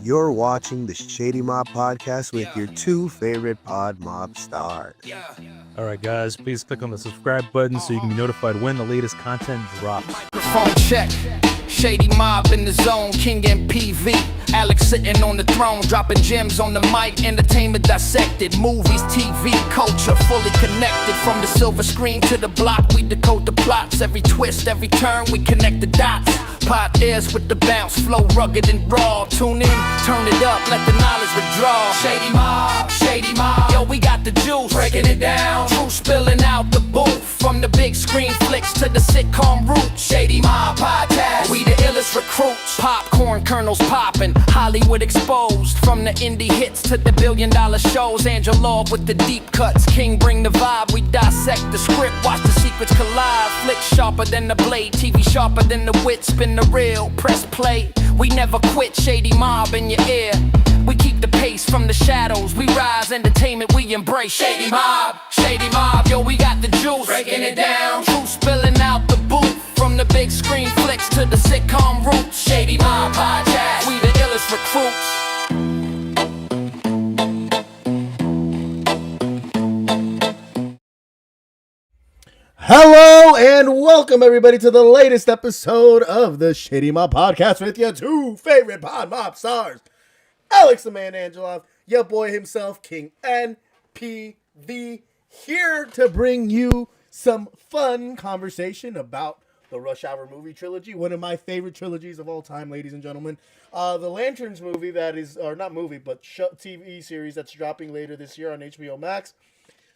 You're watching the Shady Mob Podcast with your two favorite pod mob stars. All right, guys, please click on the subscribe button so you can be notified when the latest content drops. Microphone check. Shady Mob in the zone, King N.P.V. Alex sitting on the throne, dropping gems on the mic, entertainment dissected, movies, TV, culture, fully connected. From the silver screen to the block, we decode the plots. Every twist, every turn, we connect the dots. Pot airs with the bounce, flow rugged and raw. Tune in, turn it up, let the knowledge withdraw. Shady Mob, yo, we got the juice, breaking it down. Truth spilling out the booth, from the big screen flicks to the sitcom roots. Shady Mob Podcast, we the illest recruits. Popcorn kernels popping, Hollywood exposed. From the indie hits to the billion-dollar shows. Angela with the deep cuts, King bring the vibe. We dissect the script, watch the secrets collide. Flick sharper than the blade, TV sharper than the wit. Spin the reel, press play. We never quit, Shady Mob in your ear. We keep the pace from the shadows. We rise, entertainment we embrace. Shady Mob, yo, we got the juice, breaking it down. Truth spilling out the booth, from the big screen flicks to the sitcom roots. Shady Mob Podcast, we the illest recruits. Hello and welcome everybody to the latest episode of the Shady Mob Podcast with your two favorite pod mob stars, Alex the Man Angelov, your boy himself, King N.P.V, here to bring you some fun conversation about the Rush Hour movie trilogy, one of my favorite trilogies of all time, ladies and gentlemen. The Lanterns movie that is, or not movie, but TV series that's dropping later this year on HBO Max.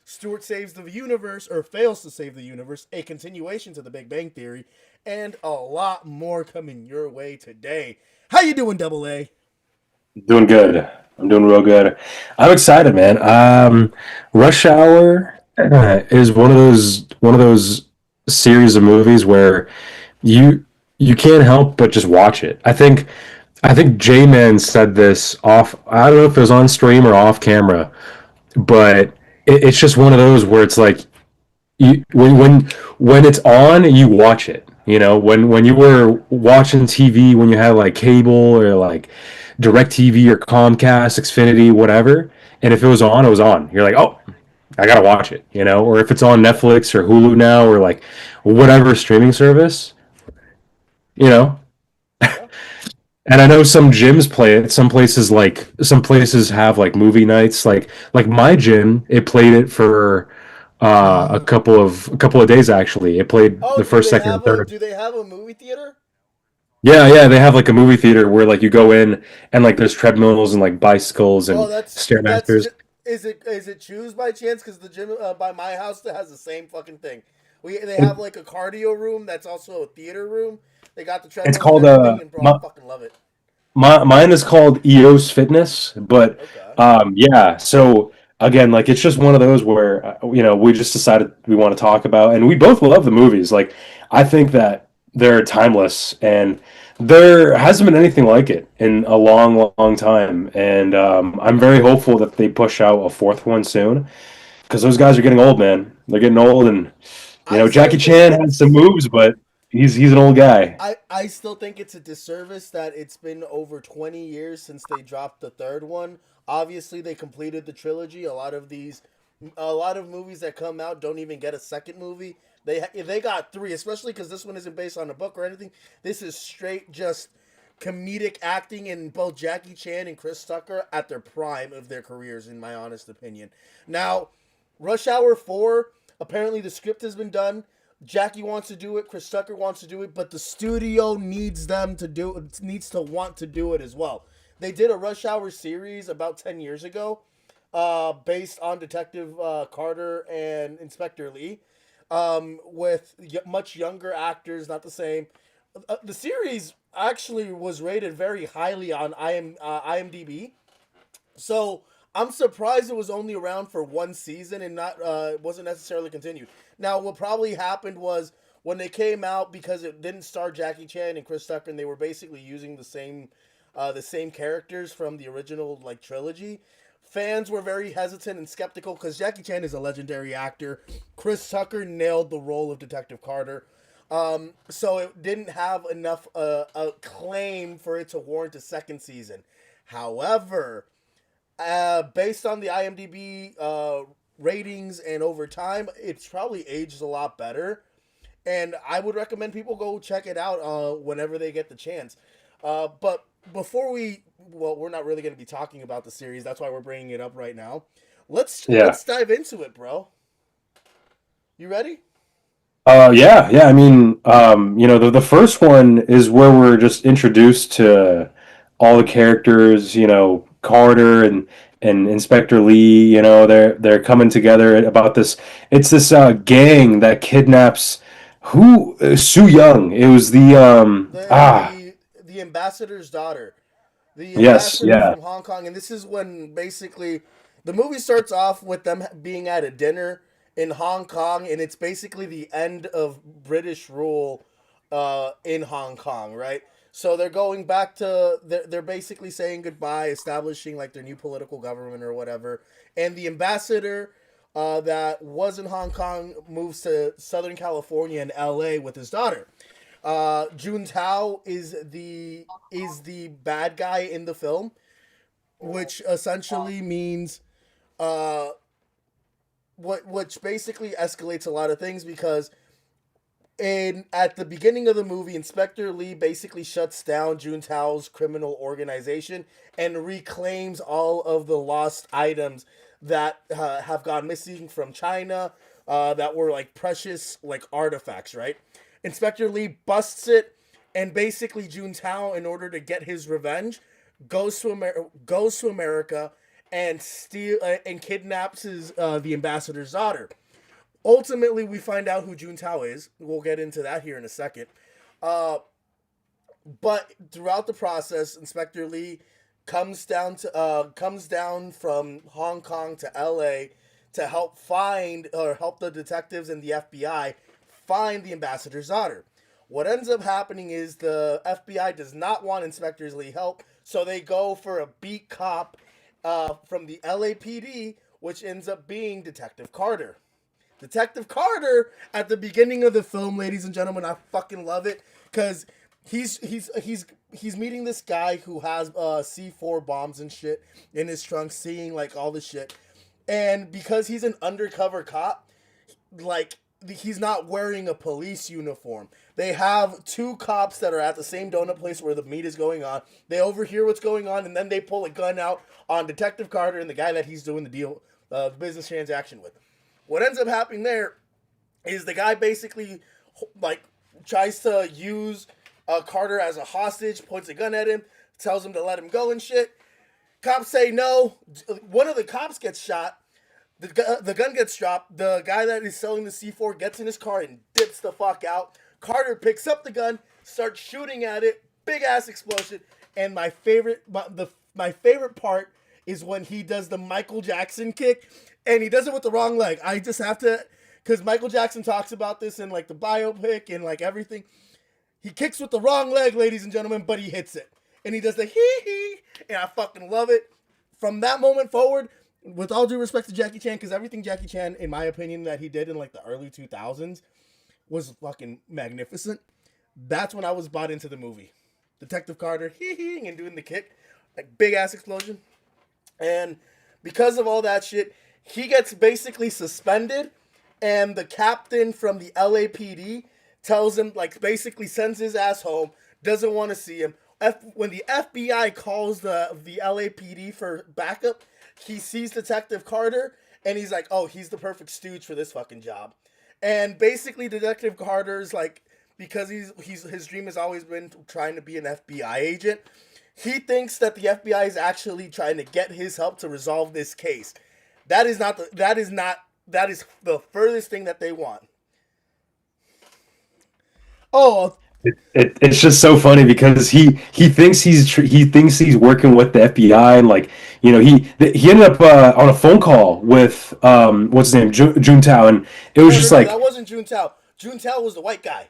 Stuart saves the universe, or fails to save the universe, a continuation to the Big Bang Theory, and a lot more coming your way today. How you doing, Double A? Doing good. I'm doing real good. I'm excited, man. Rush Hour is one of those series of movies where you can't help but just watch it. I think J-Man said this off. I don't know if it was on stream or off camera, but it's just one of those where it's like when it's on, you watch it. You know, when you were watching TV, when you had like cable or like DirecTV or Comcast, Xfinity, whatever, and if it was on, it was on. You're like, oh, I gotta watch it, you know. Or if it's on Netflix or Hulu now or like whatever streaming service, you know. And I know some gyms play it. Some places have like movie nights. Like my gym, it played it for a couple of days actually. It played the first, second, and third. Do they have a movie theater? Yeah, they have like a movie theater where like you go in and like there's treadmills and like bicycles and stairmasters. Is it Choose by chance? Because the gym by my house that has the same fucking thing. They have like a cardio room that's also a theater room. They got the treadmills. It's called I fucking love it. Mine is called EOS Fitness, but yeah. So again, like it's just one of those where we just decided we want to talk about, and we both love the movies. Like I think that they're timeless, and there hasn't been anything like it in a long, long time. And I'm very hopeful that they push out a fourth one soon, because those guys are getting old, man. They're getting old, and Jackie Chan has some moves, but he's an old guy. I still think it's a disservice that it's been over 20 years since they dropped the third one. Obviously, they completed the trilogy. A lot of movies that come out don't even get a second movie. They got three, especially because this one isn't based on a book or anything. This is straight just comedic acting in both Jackie Chan and Chris Tucker at their prime of their careers, in my honest opinion. Now, Rush Hour 4, apparently the script has been done. Jackie wants to do it, Chris Tucker wants to do it, but the studio needs them to do it, needs to want to do it as well. They did a Rush Hour series about 10 years ago, based on Detective Carter and Inspector Lee, with much younger actors, not the same. The series actually was rated very highly on IMDb, so I'm surprised it was only around for one season and not wasn't necessarily continued. Now, what probably happened was when they came out, because it didn't star Jackie Chan and Chris Tucker, and they were basically using the same characters from the original trilogy. Fans were very hesitant and skeptical because Jackie Chan is a legendary actor. Chris Tucker nailed the role of Detective Carter. So it didn't have enough acclaim for it to warrant a second season. However, based on the IMDb ratings and over time, it's probably aged a lot better. And I would recommend people go check it out whenever they get the chance. But before we're not really going to be talking about the series. That's why we're bringing it up right now. Let's dive into it, bro. You ready? Yeah. I mean, the first one is where we're just introduced to all the characters. Carter and Inspector Lee. They're coming together about this. It's this gang that kidnaps Soo Young. It was the ambassador's daughter. The Yes, ambassador yeah. from Hong Kong, and this is when basically the movie starts off with them being at a dinner in Hong Kong, and it's basically the end of British rule in Hong Kong, right? So they're going back to they're basically saying goodbye, establishing like their new political government or whatever, and the ambassador that was in Hong Kong moves to Southern California and L.A. with his daughter. Jun Tao is the bad guy in the film, which essentially means which basically escalates a lot of things, because at the beginning of the movie, Inspector Lee basically shuts down Jun Tao's criminal organization and reclaims all of the lost items that have gone missing from China, that were like precious like artifacts, right? Inspector Lee busts it, and basically Jun Tao, in order to get his revenge, goes to America and kidnaps the ambassador's daughter. Ultimately, we find out who Jun Tao is. We'll get into that here in a second. But throughout the process, Inspector Lee comes down from Hong Kong to L.A. to help the detectives and the FBI find the ambassador's daughter. What ends up happening is the FBI does not want Inspector Lee's help, so they go for a beat cop from the LAPD, which ends up being Detective Carter. Detective Carter, at the beginning of the film, ladies and gentlemen, I fucking love it, because he's meeting this guy who has C4 bombs and shit in his trunk, seeing like all the shit, and because he's an undercover cop, like, he's not wearing a police uniform. They have two cops that are at the same donut place where the meet is going on. They overhear what's going on, and then they pull a gun out on Detective Carter and the guy that he's doing the deal, business transaction with. What ends up happening there is the guy basically like tries to use Carter as a hostage, points a gun at him, tells him to let him go and shit. Cops say no. One of the cops gets shot. The gun gets dropped. The guy that is selling the C4 gets in his car and dips the fuck out. Carter picks up the gun, starts shooting at it. Big ass explosion. And my favorite part is when he does the Michael Jackson kick, and he does it with the wrong leg. I just have to, because Michael Jackson talks about this in like the biopic and like everything. He kicks with the wrong leg, ladies and gentlemen, but he hits it. And he does the hee, and I fucking love it. From that moment forward, with all due respect to Jackie Chan, because everything Jackie Chan, in my opinion, that he did in like the early 2000s was fucking magnificent. That's when I was bought into the movie. Detective Carter, and doing the kick, like big ass explosion. And because of all that shit, he gets basically suspended, and the captain from the LAPD tells him, like, basically sends his ass home, doesn't want to see him. When the FBI calls the LAPD for backup, he sees Detective Carter, and he's like, oh, he's the perfect stooge for this fucking job. And basically Detective Carter's like, because his dream has always been trying to be an FBI agent, he thinks that the FBI is actually trying to get his help to resolve this case. That is the furthest thing that they want. Oh, It's just so funny because he thinks he's working with the FBI, and like, he ended up on a phone call with what's his name, Jun Tao, and it was that wasn't Jun Tao. Jun Tao was the white guy.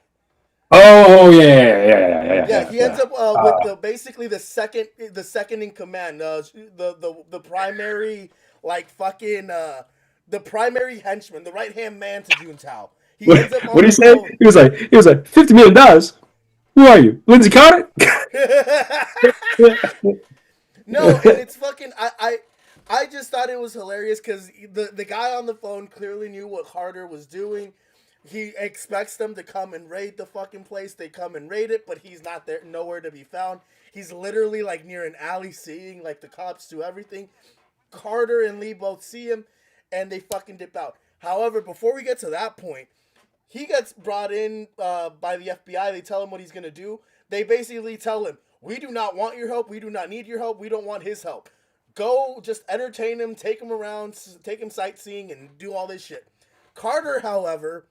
Oh yeah. Yeah, he ends up with basically the second in command, the primary, like, fucking the primary henchman, the right hand man to Jun Tao. What did he say? He was like $50 million. Who are you, Lindsay Carter? No, and it's fucking. I just thought it was hilarious because the guy on the phone clearly knew what Carter was doing. He expects them to come and raid the fucking place. They come and raid it, but he's not there, nowhere to be found. He's literally like near an alley, seeing like the cops do everything. Carter and Lee both see him, and they fucking dip out. However, before we get to that point, he gets brought in by the FBI. They tell him what he's gonna do. They basically tell him, "We do not want your help. We do not need your help. We don't want his help. Go, just entertain him, take him around, take him sightseeing, and do all this shit." Carter, however,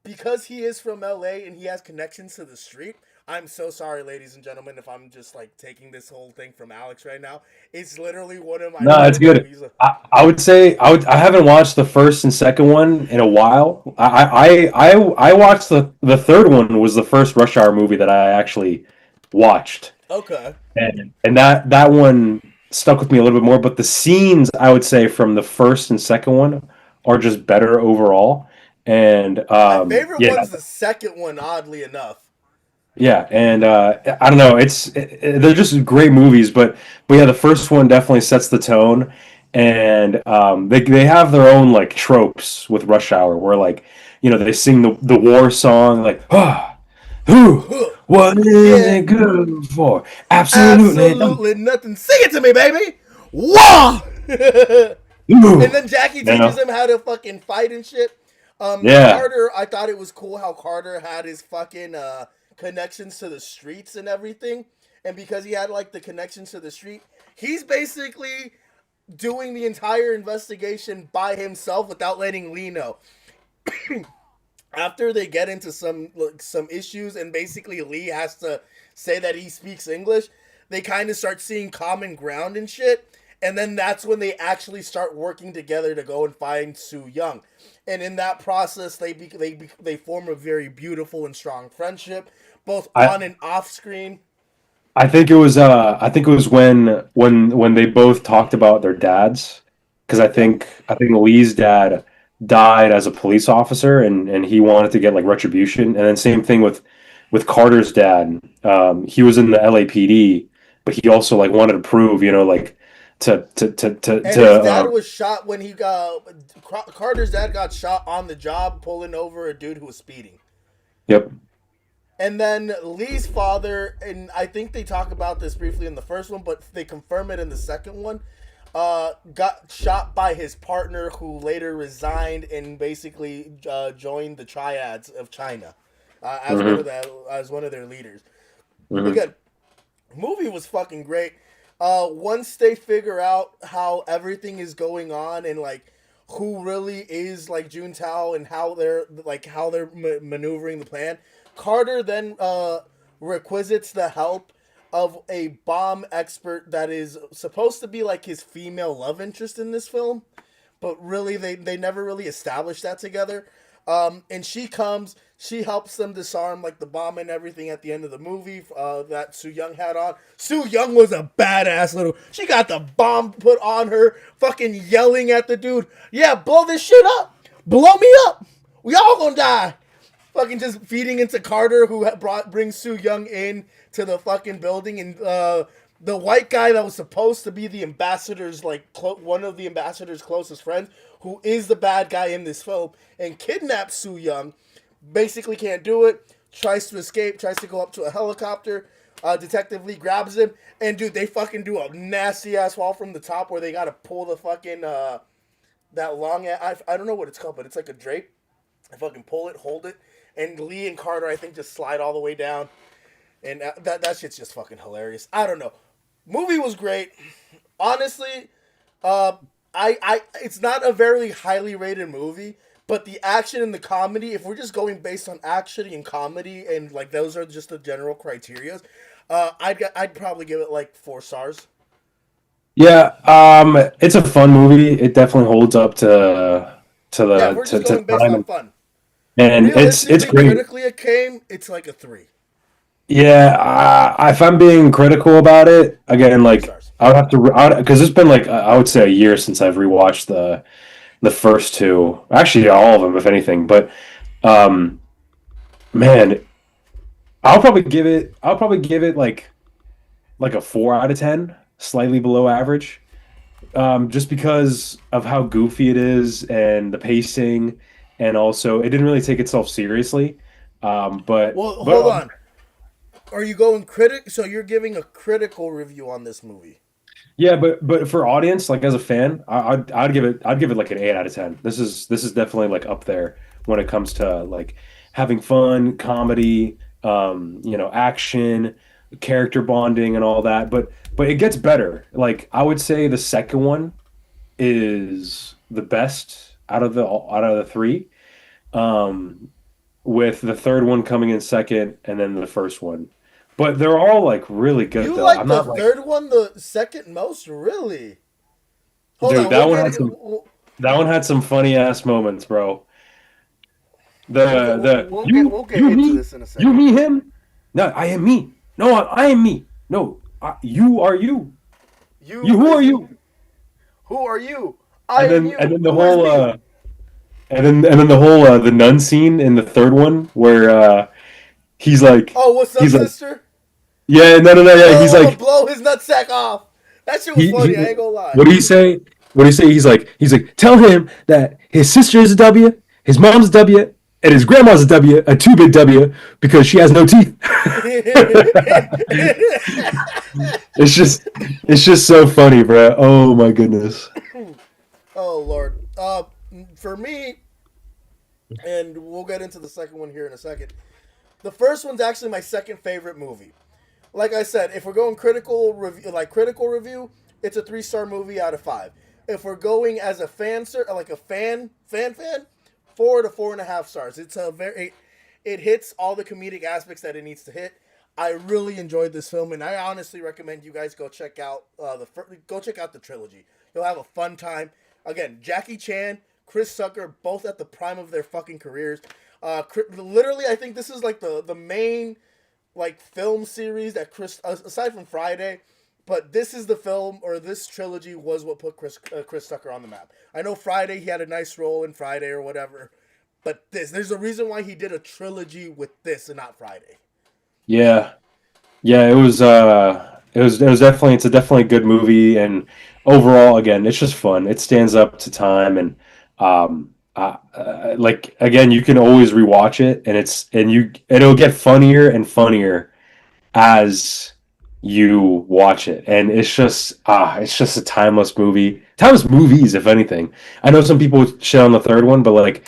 because he is from LA and he has connections to the street. I'm so sorry, ladies and gentlemen, if I'm just like taking this whole thing from Alex right now. It's literally one of my. No, it's good. I would say I haven't watched the first and second one in a while. I watched the third one was the first Rush Hour movie that I actually watched. Okay. And that one stuck with me a little bit more, but the scenes I would say from the first and second one are just better overall. And my favorite one's the second one, oddly enough. Yeah, and I don't know, they're just great movies, but yeah, the first one definitely sets the tone, and they have their own like tropes with Rush Hour, where like they sing the war song like what is it good for? Absolutely nothing. Sing it to me, baby. Wah! And then Jackie teaches him how to fucking fight and shit. Carter, I thought it was cool how Carter had his fucking connections to the streets and everything. And because he had like the connections to the street, he's basically doing the entire investigation by himself without letting Lee know. After they get into some issues and basically Lee has to say that he speaks English, they kind of start seeing common ground and shit. And then that's when they actually start working together to go and find Soo Young. And in that process, they form a very beautiful and strong friendship, both on and off screen. I think it was when they both talked about their dads, because I think Lee's dad died as a police officer, and he wanted to get like retribution. And then same thing with Carter's dad. He was in the LAPD, but he also like wanted to prove, like. And his dad was shot when Carter's dad got shot on the job pulling over a dude who was speeding. Yep. And then Lee's father, and I think they talk about this briefly in the first one, but they confirm it in the second one, got shot by his partner who later resigned and basically joined the triads of China as one of their leaders. Mm-hmm. Again, movie was fucking great. Once they figure out how everything is going on and like who really is like Juntao and how they're maneuvering the plan, Carter then requisits the help of a bomb expert that is supposed to be like his female love interest in this film, but really they never really established that together. And she comes, she helps them disarm like the bomb and everything at the end of the movie that Soo Young had on. Soo Young was a badass she got the bomb put on her, fucking yelling at the dude, "Yeah, blow this shit up! Blow me up! We all gonna die!" Fucking just feeding into Carter, who brings Soo Young in to the fucking building, and the white guy that was supposed to be the ambassador's one of the ambassador's closest friends, who is the bad guy in this film, and kidnaps Soo Young, basically can't do it, tries to escape, tries to go up to a helicopter. Detective Lee grabs him, and dude, they fucking do a nasty ass fall from the top where they gotta pull the fucking that long I don't know what it's called, but it's like a drape. They fucking pull it, hold it, and Lee and Carter I think just slide all the way down, and that shit's just fucking hilarious. I don't know. Movie was great. Honestly, it's not a very highly rated movie, but the action and the comedy, if we're just going based on action and comedy and like those are just the general criteria, I'd probably give it like 4 stars. Yeah, it's a fun movie. It definitely holds up to the we're just going based on fun. And it's great. Critically it's like a 3. Yeah, if I'm being critical about it, again, like I would have to, because it's been like I would say a year since I've rewatched the first 2, actually all of them, if anything. But man, I'll probably give it like a 4 out of 10, slightly below average, just because of how goofy it is and the pacing, and also it didn't really take itself seriously. Well, But hold on. Are you going critic? So you're giving a critical review on this movie? yeah, but for audience, like as a fan, I'd give it like an 8 out of 10. This is definitely like up there when it comes to like having fun, comedy, action, character bonding, and all that. But it gets better. Like I would say the second one is the best out of the three. Um, with the third one coming in second, and then the first one. But they're all like really good You though. like I'm the not like, third one the second most, really? Hold dude, on, that one had some funny ass moments, bro. The we'll get you into me this in a you second. me him. No, I am me. No, I am me. No, you are you. You You who are is- you? Who are you? I am you. And then Who is me? and then the whole the nun scene in the third one where he's like Oh, what's up, he's like sister? yeah, no, yeah, Oh, he's I'm gonna like blow his nutsack off. That shit was he funny. I ain't gonna lie. what do you say? What do you say? He's like, tell him that his sister is a W, his mom's a W, and his grandma's a W, a two big W, because she has no teeth. It's just so funny, bro. Oh my goodness. Oh Lord. For me, and we'll get into the second one here in a second. The first one's actually my second favorite movie. Like I said, if we're going critical review, it's a 3-star movie out of 5. If we're going as a fan, like a fan, 4 to 4.5 stars. It hits all the comedic aspects that it needs to hit. I really enjoyed this film, and I honestly recommend you guys go check out the trilogy. You'll have a fun time. Again, Jackie Chan, Chris Tucker, both at the prime of their fucking careers. Literally, I think this is like the main like film series that aside from Friday, but this is the film, or this trilogy was what put Chris Tucker on the map. I know Friday, he had a nice role in Friday or whatever, but there's a reason why he did a trilogy with this and not Friday. Yeah, yeah. It's a definitely a good movie, and overall, again, it's just fun. It stands up to time, and like again, you can always rewatch it, and it'll get funnier and funnier as you watch it, and it's just a timeless movie. Timeless movies, if anything. I know some people shit on the third one, but like,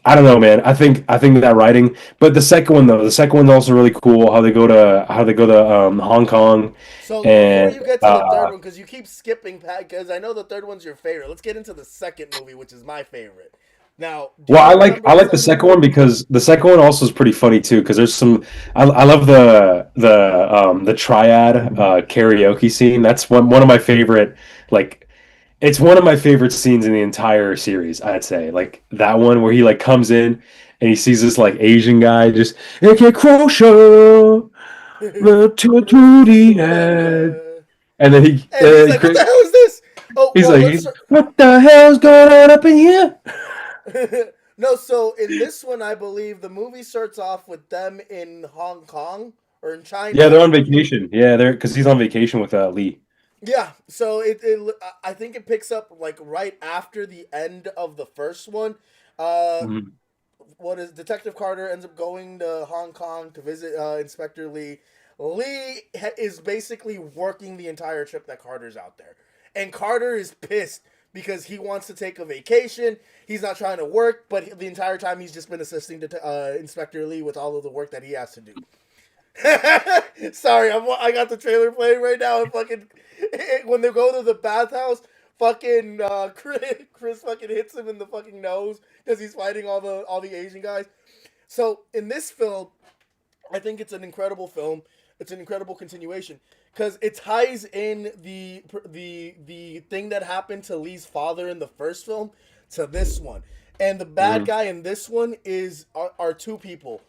I don't know, man. I think that writing, but the second one's also really cool. How they go to Hong Kong, So before and you get to the third one, because you keep skipping, Pat, because I know the third one's your favorite. Let's get into the second movie, which is my favorite. Now, well, I like the second one because the second one also is pretty funny too. Because there's some, I love the triad karaoke scene. That's one of my favorite. Like, it's one of my favorite scenes in the entire series. I'd say like that one where he like comes in and he sees this like Asian guy just okay crochet to the end, and then And he's like, "What the hell is this?" Oh, he's well, like, let's. what the hell's going on up in here? No, so in this one, I believe the movie starts off with them in Hong Kong or in China. Yeah, they're on vacation. Yeah, they're because he's on vacation with Lee. Yeah, so I think it picks up like right after the end of the first one. Mhm. What is Detective Carter ends up going to Hong Kong to visit Inspector Lee. Lee is basically working the entire trip that Carter's out there, and Carter is pissed because he wants to take a vacation. He's not trying to work, but the entire time he's just been assisting to Inspector Lee with all of the work that he has to do. Sorry, I got the trailer playing right now, and fucking when they go to the bathhouse, fucking Chris fucking hits him in the fucking nose because he's fighting all the Asian guys. So in this film, I think it's an incredible film. It's an incredible continuation because it ties in the thing that happened to Lee's father in the first film to this one, and the bad guy in this one are two people.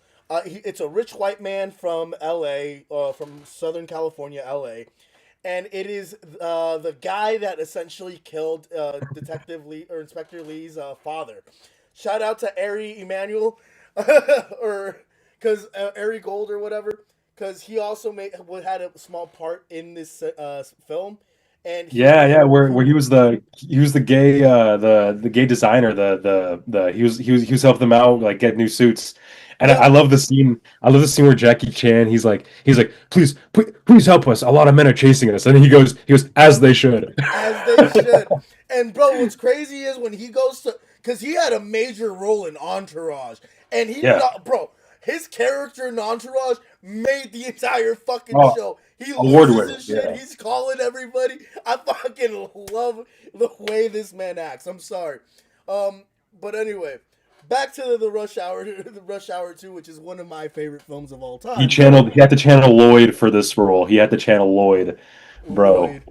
It's a rich white man from L.A., from Southern California, L.A., and it is the guy that essentially killed Detective Lee or Inspector Lee's father. Shout out to Ari Emanuel, or because Ari Gold or whatever, because he also had a small part in this film, and Yeah, where he was the gay the gay designer, the he was helping them out, like, get new suits. And yeah, I love the scene. I love the scene where Jackie Chan, he's like, please help us. A lot of men are chasing us. And then he goes, as they should. as they should. And bro, what's crazy is when he goes to, because he had a major role in Entourage, and Yeah. bro, his character in Entourage made the entire fucking Oh, show. He award loses winner. his shit. Yeah. He's calling everybody. I fucking love the way this man acts. I'm sorry. But anyway, back to the Rush Hour, the Rush Hour 2, which is one of my favorite films of all time. He had to channel Lloyd for this role. He had to channel Lloyd, bro. Lloyd.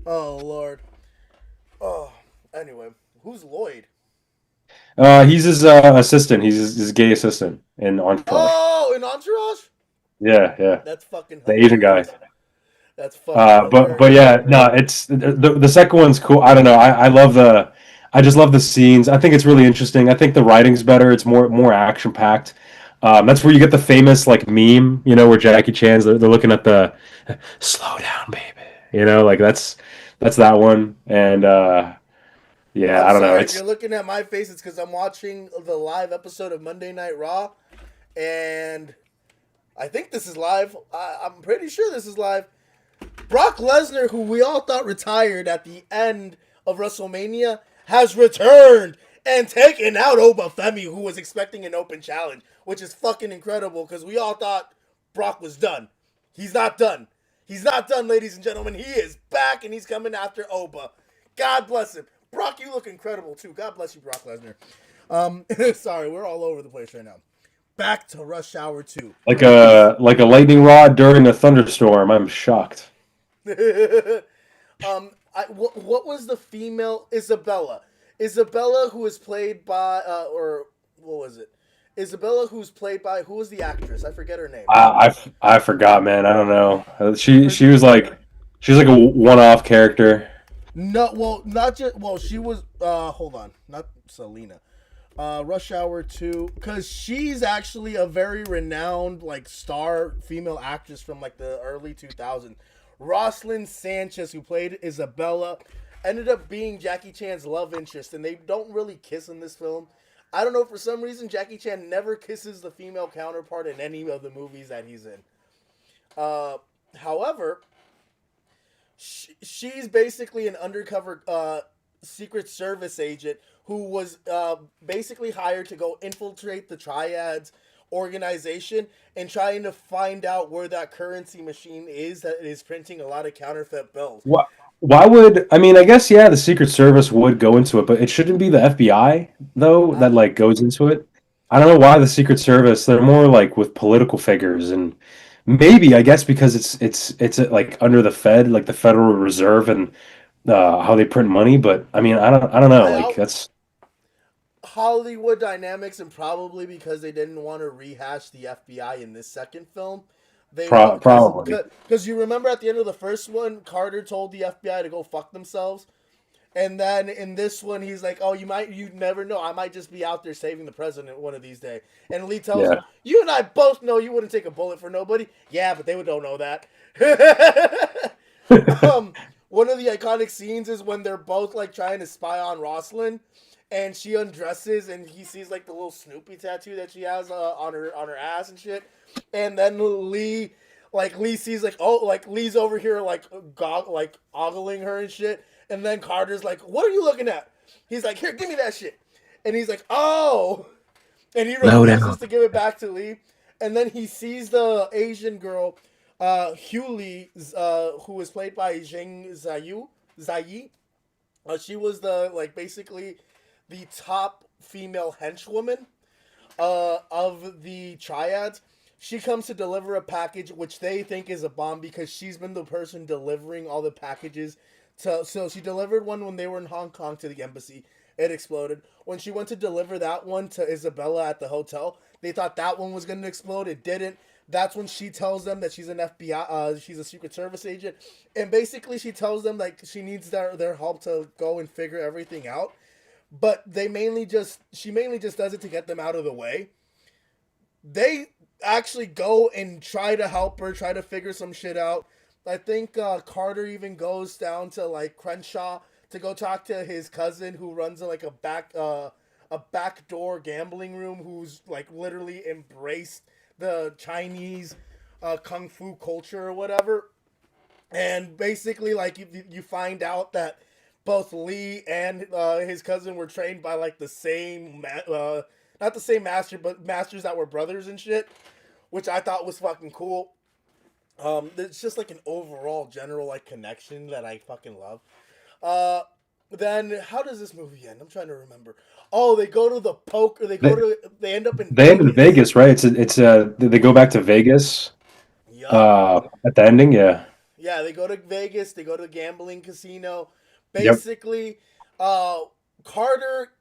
Oh Lord. Oh, anyway, who's Lloyd? He's his assistant. He's his gay assistant in Entourage. Oh, in Entourage? Yeah. That's fucking The Asian guy. That's fucking But yeah, no, it's the second one's cool. I don't know. I just love the scenes. I think it's really interesting. I think the writing's better. It's more action packed. That's where you get the famous, like, meme, where Jackie Chan's they're looking at the slow down, baby. Like that's that one. And yeah, I don't know. If you're looking at my face, it's because I'm watching the live episode of Monday Night Raw, and I think this is live. I'm pretty sure this is live. Brock Lesnar, who we all thought retired at the end of WrestleMania, has returned and taken out Obafemi, who was expecting an open challenge, which is fucking incredible because we all thought Brock was done. He's not done. He's not done, ladies and gentlemen. He is back, and he's coming after Oba. God bless him. Brock, you look incredible, too. God bless you, Brock Lesnar. Sorry, we're all over the place right now. Back to Rush Hour 2. Like a lightning rod during a thunderstorm. I'm shocked. What was the female Isabella? Isabella, who was played by, or what was it? Isabella, who's played by, who was the actress? I forget her name. I forgot, man. I don't know. She was like a one-off character. No, well, not just, well, she was, hold on, not Selena. Rush Hour 2, because she's actually a very renowned, like, star female actress from, like, the early 2000s. Rosalind Sanchez, who played Isabella, ended up being Jackie Chan's love interest, and they don't really kiss in this film. I don't know, for some reason, Jackie Chan never kisses the female counterpart in any of the movies that he's in. However, she's basically an undercover Secret Service agent who was basically hired to go infiltrate the Triad's organization and trying to find out where that currency machine is that is printing a lot of counterfeit bills. Why would, I mean, I guess, yeah, the Secret Service would go into it, but it shouldn't be the FBI, though, that, like, goes into it. I don't know why the Secret Service, they're more, like, with political figures, and maybe, I guess, because it's like, under the Fed, like, the Federal Reserve, and how they print money, but, I mean, I don't know, like, that's... Hollywood dynamics, and probably because they didn't want to rehash the FBI in this second film. Probably. Because you remember at the end of the first one, Carter told the FBI to go fuck themselves. And then in this one, he's like, oh, you never know. I might just be out there saving the president one of these days. And Lee tells him, you and I both know you wouldn't take a bullet for nobody. Yeah, but they don't know that. One of the iconic scenes is when they're both like trying to spy on Rosalind. And she undresses, and he sees like the little Snoopy tattoo that she has on her ass and shit. And then Lee sees like, oh, like Lee's over here like ogling her and shit. And then Carter's like, what are you looking at? He's like, here, give me that shit. And he's like, oh. And he refuses to give it back to Lee. And then he sees the Asian girl, Hugh Lee, who was played by Zheng Ziyi. She was basically the top female henchwoman of the Triads. She comes to deliver a package which they think is a bomb because she's been the person delivering all the packages. So she delivered one when they were in Hong Kong to the embassy. It exploded. When she went to deliver that one to Isabella at the hotel, they thought that one was going to explode. It didn't. That's when she tells them that she's an FBI, she's a Secret Service agent. And basically she tells them like she needs their help to go and figure everything out. But she mainly just does it to get them out of the way. They actually go and try to help her, try to figure some shit out. I think Carter even goes down to like Crenshaw to go talk to his cousin who runs like a backdoor gambling room, who's like literally embraced the Chinese kung fu culture or whatever. And basically, like you find out that both Lee and his cousin were trained by like the same, not the same master, but masters that were brothers and shit, which I thought was fucking cool. It's just like an overall general like connection that I fucking love. Uh, then how does this movie end? I'm trying to remember. Oh, they go to the poker. They end up in They end in Vegas, right? They go back to Vegas Yup. at the ending. Yeah. Yeah, they go to Vegas. They go to a gambling casino. Yep. Basically, Carter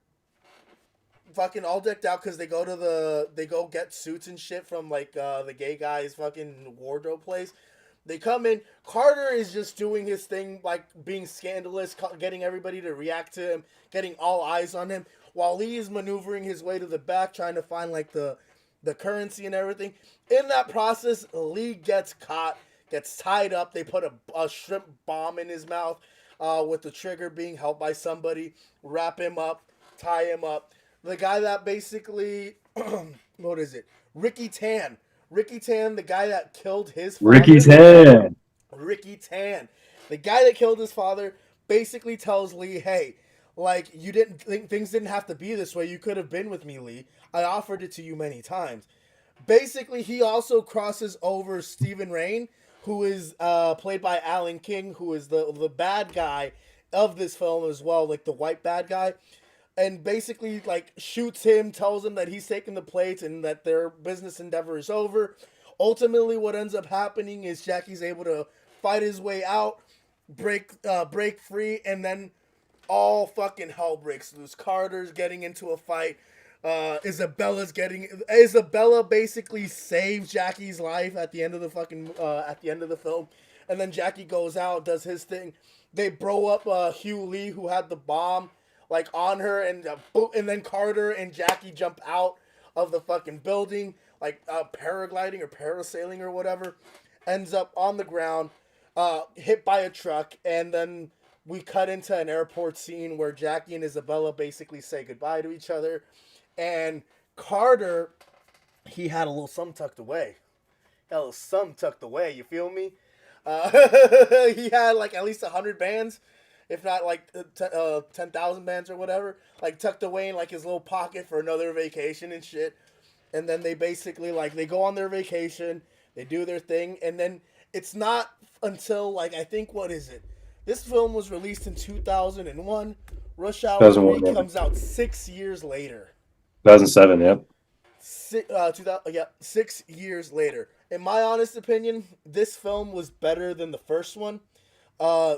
fucking all decked out because they go get suits and shit from like the gay guy's fucking wardrobe place. They come in. Carter is just doing his thing, like being scandalous, getting everybody to react to him, getting all eyes on him, while Lee is maneuvering his way to the back, trying to find like the currency and everything. In that process, Lee gets caught, gets tied up. They put a shrimp bomb in his mouth with the trigger being held by somebody, wrap him up, tie him up. The guy that basically, what is it? Ricky Tan. Ricky Tan, the guy that killed his father. Ricky Tan. Ricky Tan. The guy that killed his father basically tells Lee, hey, like, you didn't think things didn't have to be this way. You could have been with me, Lee. I offered it to you many times. Basically, he also crosses over Stephen Rain, who is played by Alan King, who is the bad guy of this film as well, like the white bad guy. And basically, like, shoots him, tells him that he's taking the plates and that their business endeavor is over. Ultimately, what ends up happening is Jackie's able to fight his way out, break free, and then all fucking hell breaks loose. Carter's getting into a fight. Isabella basically saves Jackie's life at the end of the film, and then Jackie goes out, does his thing. They bro up Hugh Lee, who had the bomb, like on her, and then Carter and Jackie jump out of the fucking building, like paragliding or parasailing or whatever. Ends up on the ground, hit by a truck, and then we cut into an airport scene where Jackie and Isabella basically say goodbye to each other, and Carter, he had a little something tucked away. You feel me? He had like at least 100 bands, if not like 10,000 bands or whatever, like tucked away in like his little pocket for another vacation and shit. And then they basically like they go on their vacation, they do their thing, and then it's not until like I think what is it? This film was released in 2001. Rush Hour 3 comes out 6 years later. 2007. Yep. 6 years later. In my honest opinion, this film was better than the first one.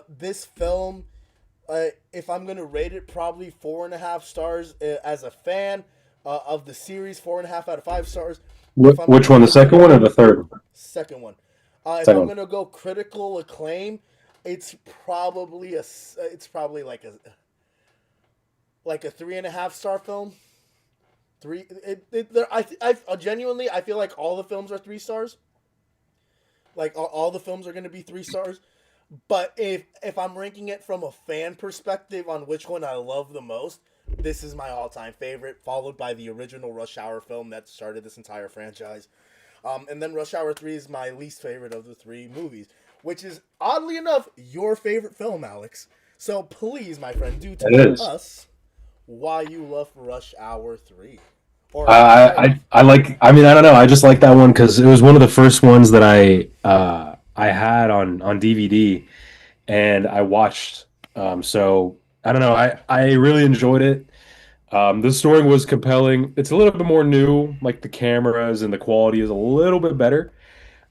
This film, if I'm gonna rate it, probably 4.5 stars as a fan of the series. 4.5 out of 5 stars. Which one? The second one or the third? Second one. If I'm gonna go critical acclaim, it's probably like a 3.5 star film. I genuinely I feel like all the films are 3 stars. Like all the films are going to be 3 stars. But if I'm ranking it from a fan perspective on which one I love the most, this is my all-time favorite, followed by the original Rush Hour film that started this entire franchise. And then Rush Hour 3 is my least favorite of the 3 movies, which is oddly enough your favorite film, Alex. So please, my friend, do tell us why you love Rush Hour 3. I like. I mean, I don't know. I just like that one because it was one of the first ones that I had on DVD, and I watched. So I don't know. I really enjoyed it. The story was compelling. It's a little bit more new. Like the cameras and the quality is a little bit better.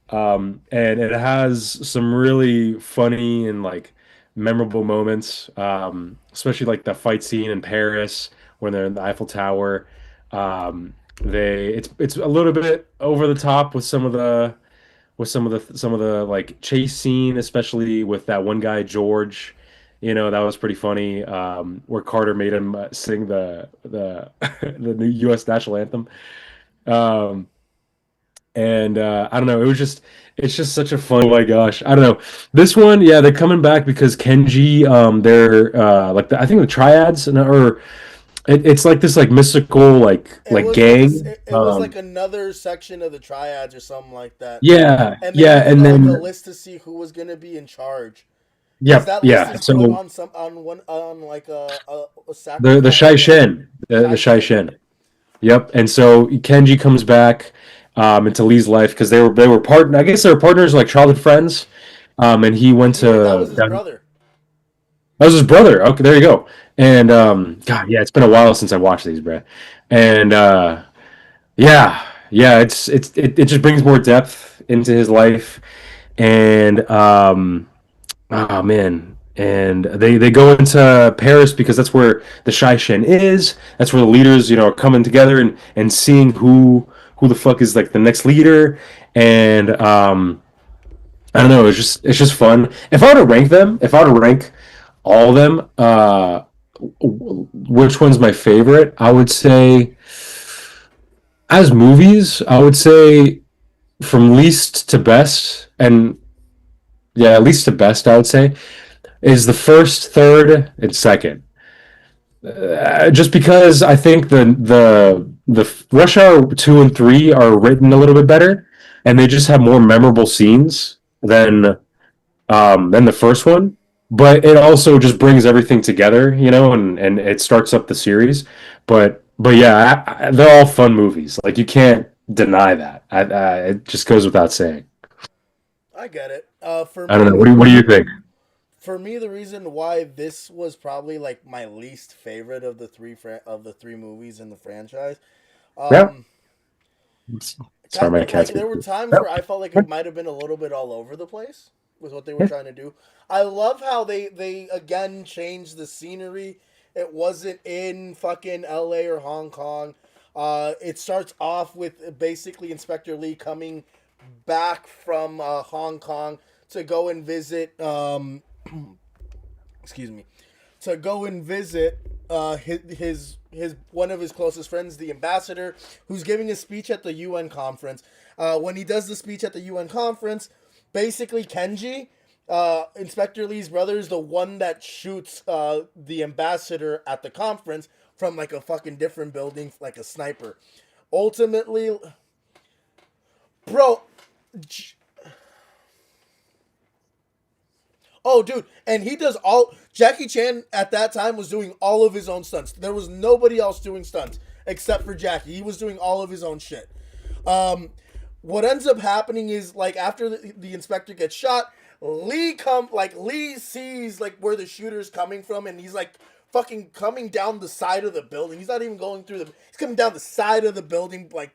And it has some really funny and like memorable moments. Especially like the fight scene in Paris when they're in the Eiffel Tower. It's a little bit over the top with some of the like chase scene, especially with that one guy George. You know, that was pretty funny. Where Carter made him sing the the new U.S. national anthem. And I don't know, it's just such a fun. Oh my gosh, I don't know. This one, yeah, they're coming back because Kenji, they're like I think the triads or it's like this like mystical It was like gang. it was like another section of the triads or something like that. Yeah, And they yeah, needed and like a then list to see who was gonna be in charge. Because yep, that list yeah. is put So on like a the sacrifice. Shai Shen, the Shai Shen. Shen. Yep. And so Kenji comes back into Lee's life because they were partner. I guess they were partners, like childhood friends. And he went Yeah, that was to his brother. that was his brother. Okay, there you go. And Yeah. God, yeah, it's been a while since I watched these, bro. And yeah, yeah, it just brings more depth into his life. And oh man. And they go into Paris because that's where the Shai Shen is. That's where the leaders, are coming together and seeing who the fuck is like the next leader. And I don't know, it's just fun. If I were to rank them, if I were to rank all of them, which one's my favorite? I would say as movies, I would say from least to best, and yeah, least to best, I would say is the first, third, and second. Just because I think the Rush Hour 2 and 3 are written a little bit better, and they just have more memorable scenes than the first one. But it also just brings everything together, and it starts up the series. But yeah, they're all fun movies. Like you can't deny that. It just goes without saying. I get it. For I don't know. me, What do you think? for me, the reason why this was probably like my least favorite of the three movies in the franchise, Yeah. um, Sorry, my cat's there were being. times where I felt like it might have been a little bit all over the place with what they were trying to do. I love how they again changed the scenery. It wasn't in fucking L.A. or Hong Kong. It starts off with basically Inspector Lee coming back from Hong Kong to go and visit. Excuse me, to go and visit his one of his closest friends, the ambassador, who's giving a speech at the UN conference. When he does the speech at the UN conference, basically Kenji, Inspector Lee's brother, is the one that shoots the ambassador at the conference from like a fucking different building, like a sniper. Ultimately, bro. Oh, dude, and he does all. Jackie Chan at that time was doing all of his own stunts. There was nobody else doing stunts except for Jackie. He was doing all of his own shit. What ends up happening is like after the inspector gets shot, Lee sees like where the shooter's coming from, and he's like fucking coming down the side of the building. He's not even going through he's coming down the side of the building like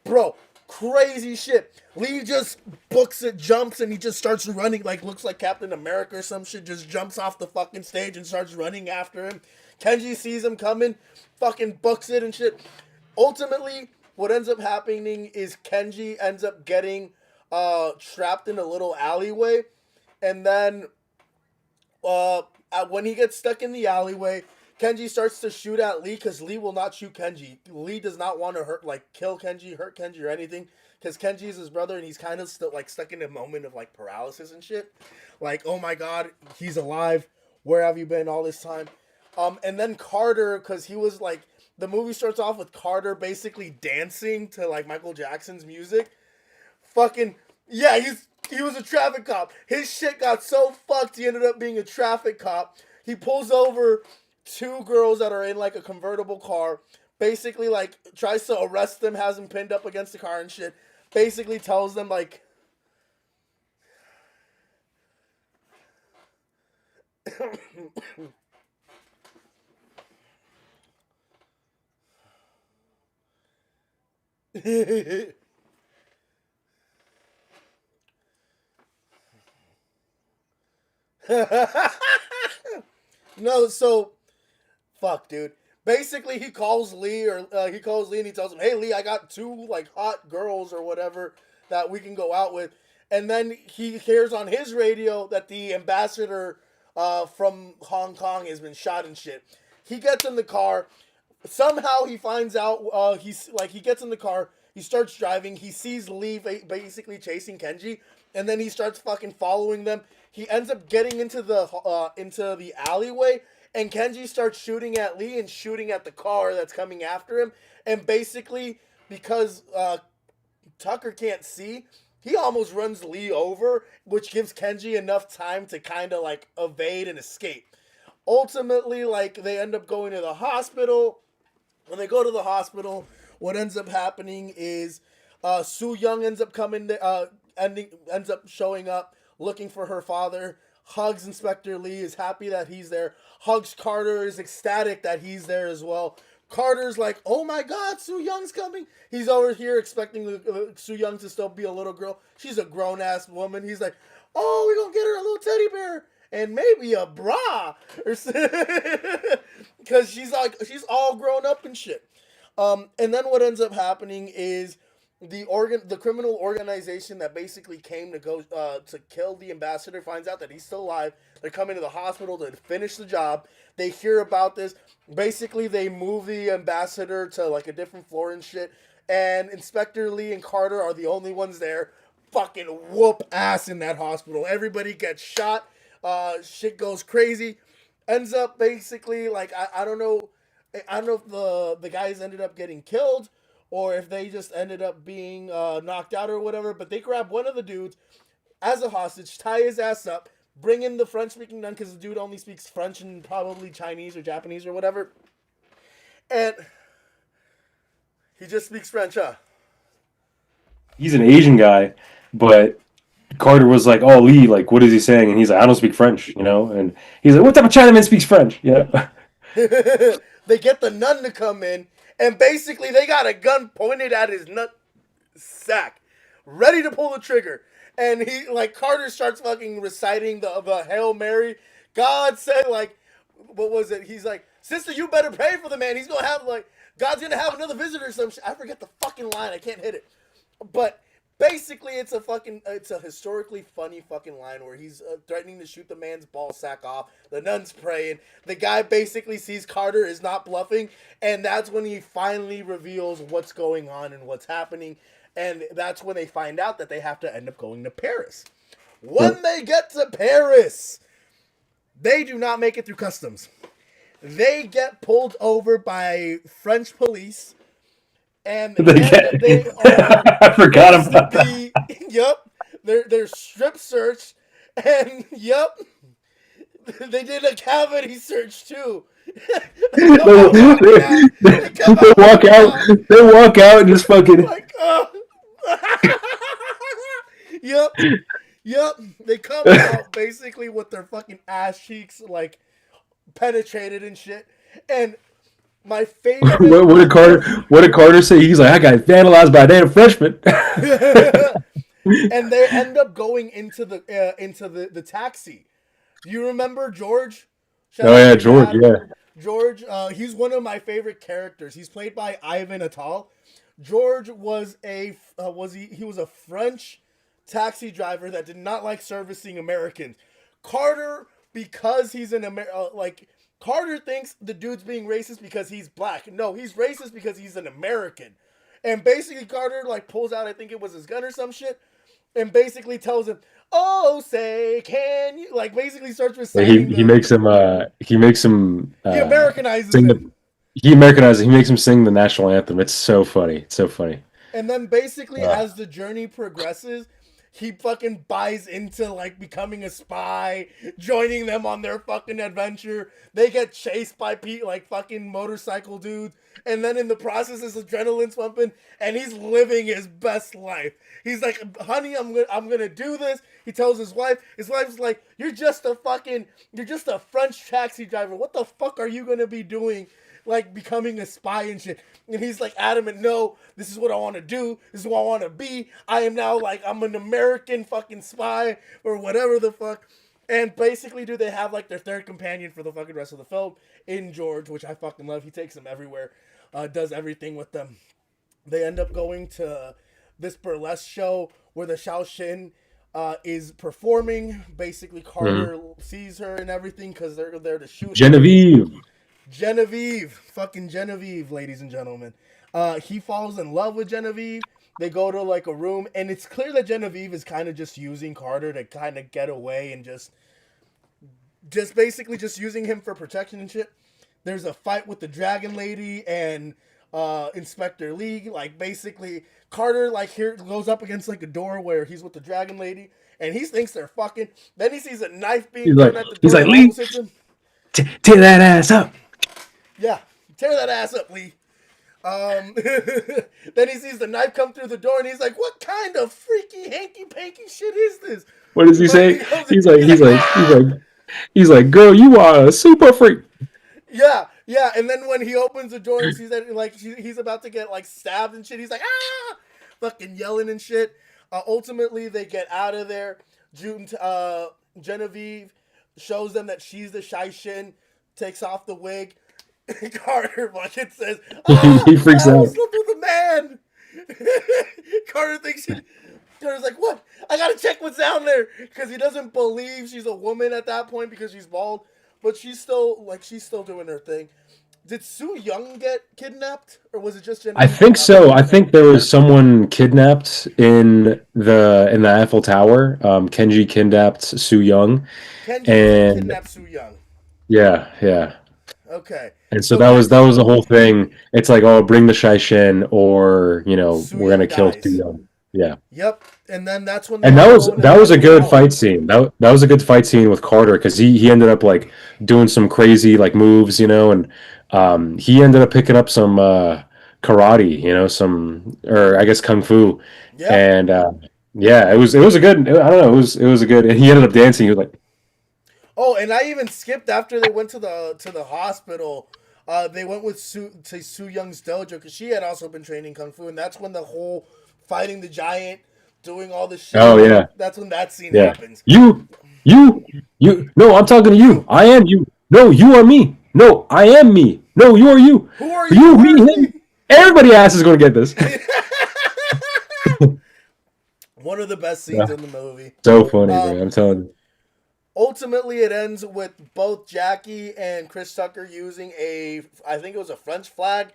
bro. Crazy shit. Lee just books it, jumps, and he just starts running, like looks like Captain America or some shit, just jumps off the fucking stage and starts running after him. Kenji sees him coming, fucking books it and shit. Ultimately, what ends up happening is Kenji ends up getting trapped in a little alleyway, and then when he gets stuck in the alleyway, Kenji starts to shoot at Lee because Lee will not shoot Kenji. Lee does not want to kill Kenji, hurt Kenji or anything because Kenji is his brother and he's kind of still like stuck in a moment of like paralysis and shit. Like, oh my god, he's alive. Where have you been all this time? And then Carter, because he was like, the movie starts off with Carter basically dancing to like Michael Jackson's music. Fucking, yeah, he was a traffic cop. His shit got so fucked, he ended up being a traffic cop. He pulls over two girls that are in like a convertible car, basically like tries to arrest them, has them pinned up against the car and shit, basically tells them like no, so fuck, dude. Basically, he calls Lee and he tells him, "Hey, Lee, I got two like hot girls or whatever that we can go out with." And then he hears on his radio that the ambassador from Hong Kong has been shot and shit. He gets in the car. Somehow he finds out. He gets in the car, He starts driving. He sees Lee basically chasing Kenji, and then he starts fucking following them. He ends up getting into the alleyway, and Kenji starts shooting at Lee and shooting at the car that's coming after him. And basically, because Tucker can't see, he almost runs Lee over, which gives Kenji enough time to kind of like evade and escape. Ultimately, like, they end up going to the hospital. When they go to the hospital, what ends up happening is Soo Young ends up ends up showing up, looking for her father. Hugs Inspector Lee, is happy that he's there. Hugs Carter, is ecstatic that he's there as well. Carter's like, oh my god, Soo Young's coming. He's over here expecting Soo Young to still be a little girl. She's a grown-ass woman. He's like, oh, we're gonna get her a little teddy bear. And maybe a bra. Because she's all grown up and shit. And then what ends up happening is the criminal organization that basically came to go to kill the ambassador finds out that he's still alive. They're coming to the hospital to finish the job. They hear about this. Basically, they move the ambassador to like a different floor and shit. And Inspector Lee and Carter are the only ones there. Fucking whoop ass in that hospital. Everybody gets shot. Shit goes crazy. Ends up basically like I don't know if the guys ended up getting killed or if they just ended up being knocked out or whatever, but they grab one of the dudes as a hostage, tie his ass up, bring in the French-speaking nun because the dude only speaks French and probably Chinese or Japanese or whatever. And he just speaks French, huh? He's an Asian guy, but Carter was like, oh, Lee, like, what is he saying? And he's like, I don't speak French, you know? And he's like, what type of Chinaman speaks French? Yeah. They get the nun to come in, and basically they got a gun pointed at his nut sack, ready to pull the trigger. And he, like, Carter starts fucking reciting the Hail Mary. God said, like, what was it? He's like, sister, you better pray for the man. He's going to have, like, God's going to have another visitor or some shit. I forget the fucking line. I can't hit it. But basically, it's a historically funny fucking line where he's threatening to shoot the man's ball sack off. The nun's praying. The guy basically sees Carter is not bluffing, and that's when he finally reveals what's going on and what's happening. And that's when they find out that they have to end up going to Paris. When they get to Paris, they do not make it through customs. They get pulled over by French police. And they are I forgot about that. Yep. They're strip searched. And yep. They did a cavity search too. They walk out and just fucking like, Yep. They come out basically with their fucking ass cheeks like penetrated and shit. And my favorite. What did Carter say? He's like, I got vandalized by a damn freshman. And they end up going into the taxi. Do you remember George? George. Yeah. George. He's one of my favorite characters. He's played by Ivan Attal. George was he was a French taxi driver that did not like servicing Americans. Carter, because he's an Carter thinks the dude's being racist because he's black. No, he's racist because he's an American. And basically Carter like pulls out, I think it was his gun or some shit, and basically tells him, oh, say, can you, like, basically starts reciting. He makes him he Americanizes him. He Americanizes. He makes him sing the national anthem. It's so funny. And then basically as the journey progresses, he fucking buys into like becoming a spy, joining them on their fucking adventure. They get chased by like fucking motorcycle dudes, and then in the process his adrenaline's pumping, and he's living his best life. He's like, honey, I'm gonna do this. He tells his wife. His wife's like, you're just a French taxi driver. What the fuck are you gonna be doing? Like becoming a spy and shit. And he's like adamant, no, this is what I want to do. This is what I want to be. I am now like, I'm an American fucking spy or whatever the fuck. And basically, dude, they have like their third companion for the fucking rest of the film in George, which I fucking love. He takes them everywhere, does everything with them. They end up going to this burlesque show where the Shaoxin is performing. Basically, Carter sees her and everything because they're there to shoot Genevieve, fucking Genevieve, ladies and gentlemen. He falls in love with Genevieve. They go to like a room, and it's clear that Genevieve is kind of just using Carter to kind of get away and just basically just using him for protection and shit. There's a fight with the Dragon Lady and Inspector Lee. Like basically, Carter like here goes up against like a door where he's with the Dragon Lady, and he thinks they're fucking. Then he sees a knife being thrown at the door. He's like, Lee, tear that ass up. Yeah, tear that ass up, Lee. Then he sees the knife come through the door, and he's like, "What kind of freaky hanky-panky shit is this?" What does he say? He's like, girl, you are a super freak. Yeah. And then when he opens the door and sees that like he's about to get like stabbed and shit, he's like, "Ah!" fucking yelling and shit. Ultimately, they get out of there. Genevieve shows them that she's the Shai Shin, takes off the wig. Carter fucking says, He freaks out. I slept with a man. Carter's like, what? I gotta check what's down there, because he doesn't believe she's a woman at that point because she's bald, but she's still doing her thing. Did Soo Young get kidnapped, or was it just Genevieve? I think so. I think there was someone kidnapped in the Eiffel Tower. Kenji kidnapped Soo Young. Kenji kidnapped Soo Young. Yeah. Okay. And so that was the whole thing. It's like, oh, bring the Shai Shin, or we're gonna kill Soo Young. Yeah. Yep. And then that's when. And that was a good fight scene. That was a good fight scene with Carter, because he ended up like doing some crazy like moves, and he ended up picking up some karate, or I guess kung fu. Yeah. And it was a good. I don't know. It was a good. And he ended up dancing. He was like. Oh, and I even skipped after they went to the hospital. They went with Soo Young's dojo, because she had also been training kung fu, and that's when the whole fighting the giant, doing all this shit. Oh yeah. That's when that scene happens. You. No, I'm talking to you. I am you. No, you are me. No, I am me. No, you are you. Who are you? Me, him. Everybody ass is going to get this. One of the best scenes in the movie. So funny, man. I'm telling you. Ultimately, it ends with both Jackie and Chris Tucker using I think it was a French flag,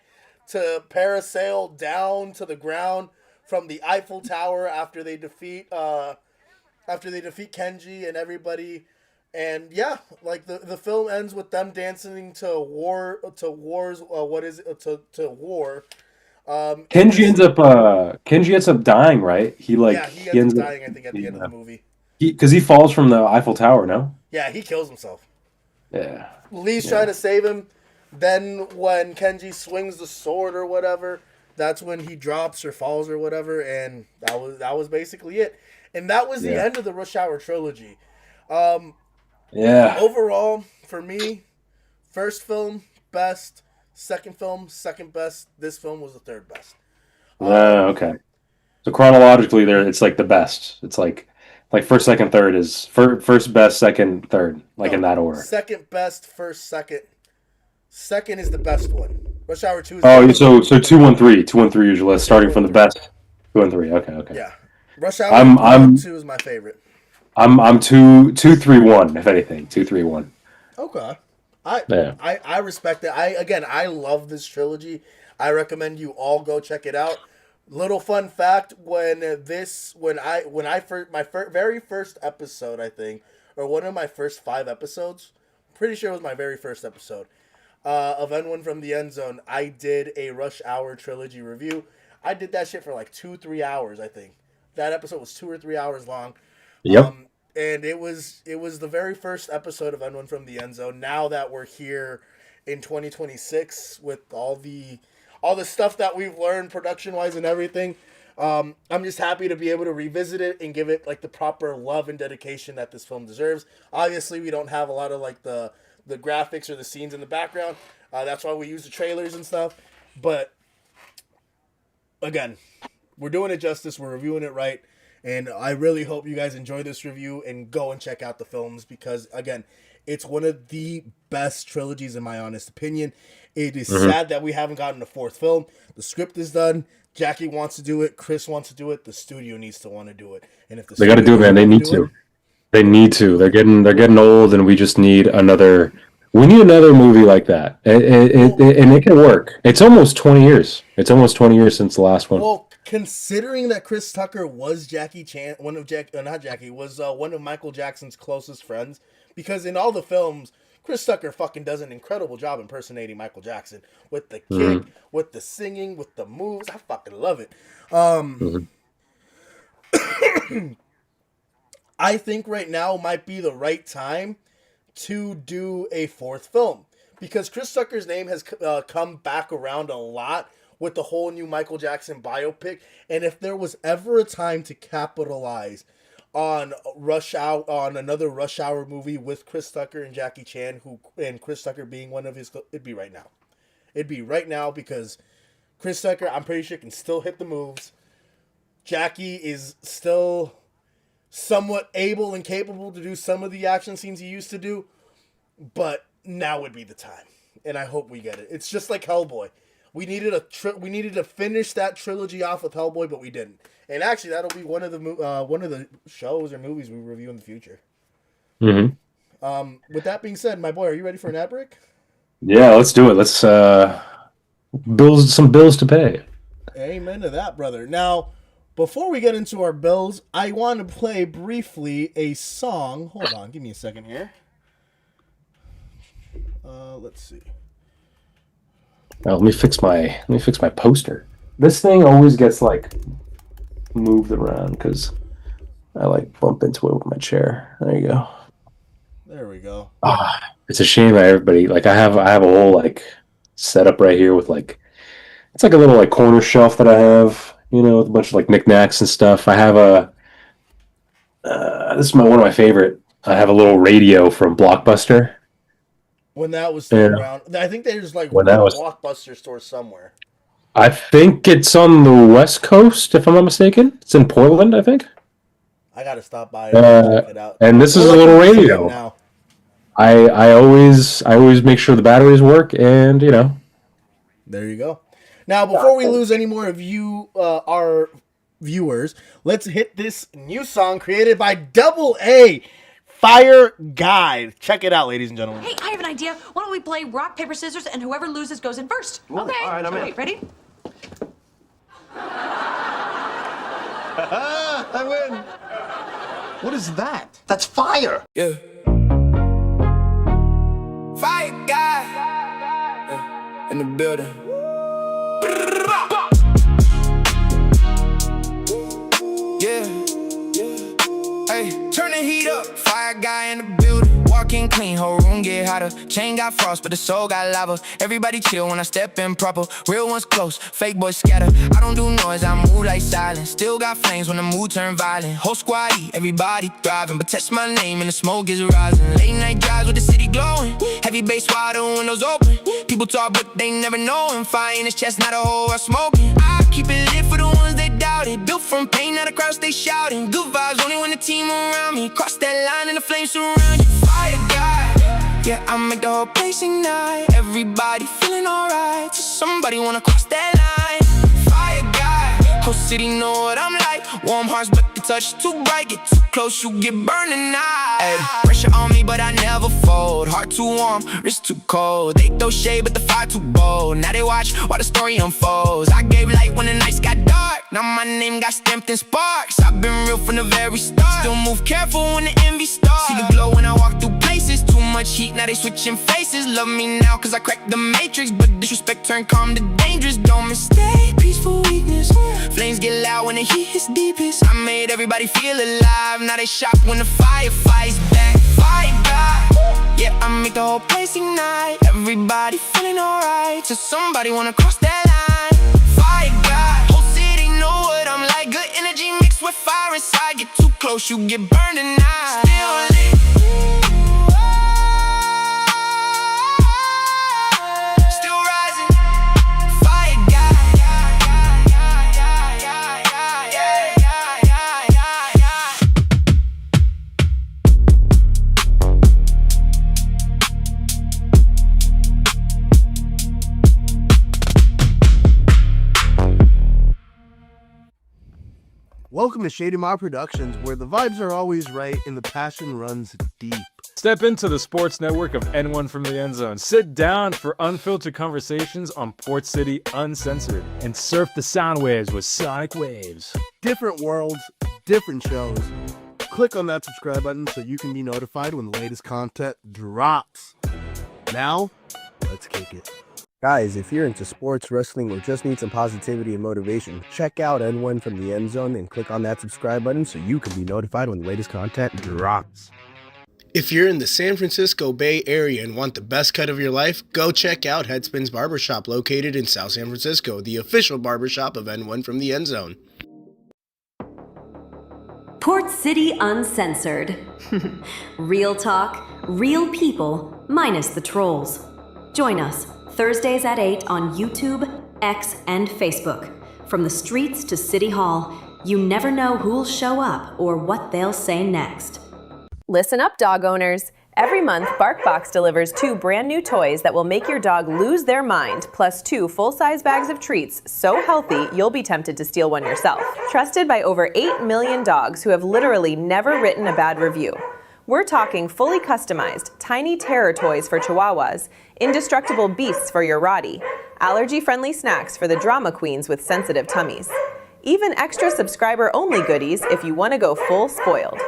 to parasail down to the ground from the Eiffel Tower after they defeat Kenji and everybody. And yeah, like the film ends with them dancing to war. Kenji ends up dying, right? He ends up dying, I think, at the end of the movie. Because he falls from the Eiffel Tower, no? Yeah, he kills himself. Yeah. Lee's trying to save him. Then when Kenji swings the sword or whatever, that's when he drops or falls or whatever, and that was basically it. And that was the end of the Rush Hour Trilogy. Overall, for me, first film, best. Second film, second best. This film was the third best. Okay. So chronologically, it's like the best. It's like first, second, third is first, best, second, third, in that order. Second best, first, second. Second is the best one. Rush Hour 2 is so 2, 1, 3. 2, 1, 3 is your list, starting from the best. 2 and 3. Okay. Yeah. Rush Hour 2 is my favorite. I'm 2, 3, 1, if anything. 2, 3, 1. Okay. I respect it. I love this trilogy. I recommend you all go check it out. Little fun fact: my very first episode, I think, or one of my first 5 episodes, pretty sure it was my very first episode of N1 from the End Zone. I did a Rush Hour Trilogy review. I did that shit for like 2-3 hours. I think that episode was 2 or 3 hours long. Yep. And it was the very first episode of N1 from the End Zone. Now that we're here in 2026 with all the stuff that we've learned production-wise and everything, I'm just happy to be able to revisit it and give it like the proper love and dedication that this film deserves. Obviously, we don't have a lot of like the graphics or the scenes in the background. That's why we use the trailers and stuff. But again, we're doing it justice. We're reviewing it right. And I really hope you guys enjoy this review and go and check out the films, because, again, it's one of the best trilogies in my honest opinion. It is sad that we haven't gotten a 4th film. The script is done. Jackie wants to do it. Chris wants to do it. The studio needs to want to do it. And if they got to do it, man, they need to. They need to. They're getting old, and we just need another We need another movie like that, and it can work. It's almost 20 years. It's almost 20 years since the last one. Well, considering that Chris Tucker was Jackie Chan, one of Michael Jackson's closest friends, because in all the films, Chris Tucker fucking does an incredible job impersonating Michael Jackson with the kick, with the singing, with the moves. I fucking love it. I think right now might be the right time to do a fourth film, because Chris Tucker's name has come back around a lot with the whole new Michael Jackson biopic, and if there was ever a time to capitalize on another Rush Hour movie with Chris Tucker and Jackie Chan, and Chris Tucker being one of his, it'd be right now. It'd be right now, because Chris Tucker, I'm pretty sure, can still hit the moves. Jackie is still somewhat able and capable to do some of the action scenes he used to do, but now would be the time, and I hope we get it. It's just like Hellboy. We needed to finish that trilogy off with Hellboy, but we didn't. And actually, that'll be one of the shows or movies we review in the future. With that being said, my boy, are you ready for an ad break? Yeah, let's do it. Let's some bills to pay. Amen to that, brother. Now, before we get into our bills, I want to play briefly a song. Hold on, give me a second here. Let's see. Now, let me fix my poster. This thing always gets like moved around because I like bump into it with my chair. There you go. There we go. It's a shame that everybody like I have a whole like setup right here with like it's like a little like corner shelf that I have, with a bunch of like knickknacks and stuff. I have this is one of my favorite. I have a little radio from Blockbuster. When that was still around, I think there's like one Blockbuster store somewhere. I think it's on the West Coast, if I'm not mistaken. It's in Portland, I think. I gotta stop by and check it out. And this is a little radio. Now. I always make sure the batteries work, and There you go. Now, before we lose any more of you, our viewers, let's hit this new song created by Double A. Fire Guide. Check it out, ladies and gentlemen. Hey, I have an idea. Why don't we play rock, paper, scissors, and whoever loses goes in first? Ooh, okay. All right, I'm in. Ready? I win. What is that? That's fire. Yeah. Fire guy in the building. Yeah. Hey, turn the heat up. Fire guy in the building. Walking clean, whole room get hotter. Chain got frost, but the soul got lava. Everybody chill when I step in proper. Real ones close, fake boys scatter. I don't do noise, I move like silence. Still got flames when the mood turn violent. Whole squad eat, everybody thriving. But touch my name and the smoke is rising. Late night drives with the city glowing. Heavy bass while the windows open. People talk but they never know him. Fire in his chest, not a hole I'm smoking. I keep it lit for the ones that doubt it. Built from pain, now the crowd stay shouting. Good vibes only when the team around me. Cross that line and the flames surround you. Fire guy, yeah, I make the whole place ignite. Everybody feeling alright, till somebody wanna cross that line. Fire guy, whole city know what I'm like. Warm hearts but the touch too bright. Get too close, you get burned tonight. Ay, pressure on me but I never fold. Heart too warm, wrist too cold. They throw shade but the fire too bold. Now they watch while the story unfolds. I gave light when the nights got dark. Now my name got stamped in sparks. I've been real from the very start. Still move careful when the envy starts. See the glow when I walk through places. Too much heat, now they switching faces. Love me now cause I cracked the matrix. But disrespect turn calm to dangerous. Don't mistake peaceful weakness. Flames get loud when the heat is deepest. I made everybody feel alive. Now they shock when the fire fights back. Fire God, yeah, I make the whole place ignite. Everybody feeling alright, till somebody wanna cross that line. Fire God, whole city know what I'm like. Good energy mixed with fire inside. Get too close, you get burned tonight. Still lit. Still rising. Fire God. Welcome to Shady Mob Productions, where the vibes are always right and the passion runs deep. Step into the sports network of N1 from the End Zone. Sit down for unfiltered conversations on Port City Uncensored and surf the sound waves with Soniq Wavez. Different worlds, different shows. Click on that subscribe button so you can be notified when the latest content drops. Now, let's kick it. Guys, if you're into sports, wrestling, or just need some positivity and motivation, check out N1 from the End Zone and click on that subscribe button so you can be notified when the latest content drops. If you're in the San Francisco Bay Area and want the best cut of your life, go check out Headspin's Barbershop located in South San Francisco, the official barbershop of N1 from the End Zone. Port City Uncensored. Real talk, real people, minus the trolls. Join us Thursdays at 8 on YouTube, X, and Facebook. From the streets to City Hall, you never know who'll show up or what they'll say next. Listen up, dog owners. Every month, BarkBox delivers 2 brand new toys that will make your dog lose their mind, plus 2 full-size bags of treats so healthy you'll be tempted to steal one yourself. Trusted by over 8 million dogs who have literally never written a bad review. We're talking fully customized, tiny terror toys for Chihuahuas, indestructible beasts for your Rottie, allergy-friendly snacks for the drama queens with sensitive tummies. Even extra subscriber-only goodies if you want to go full spoiled.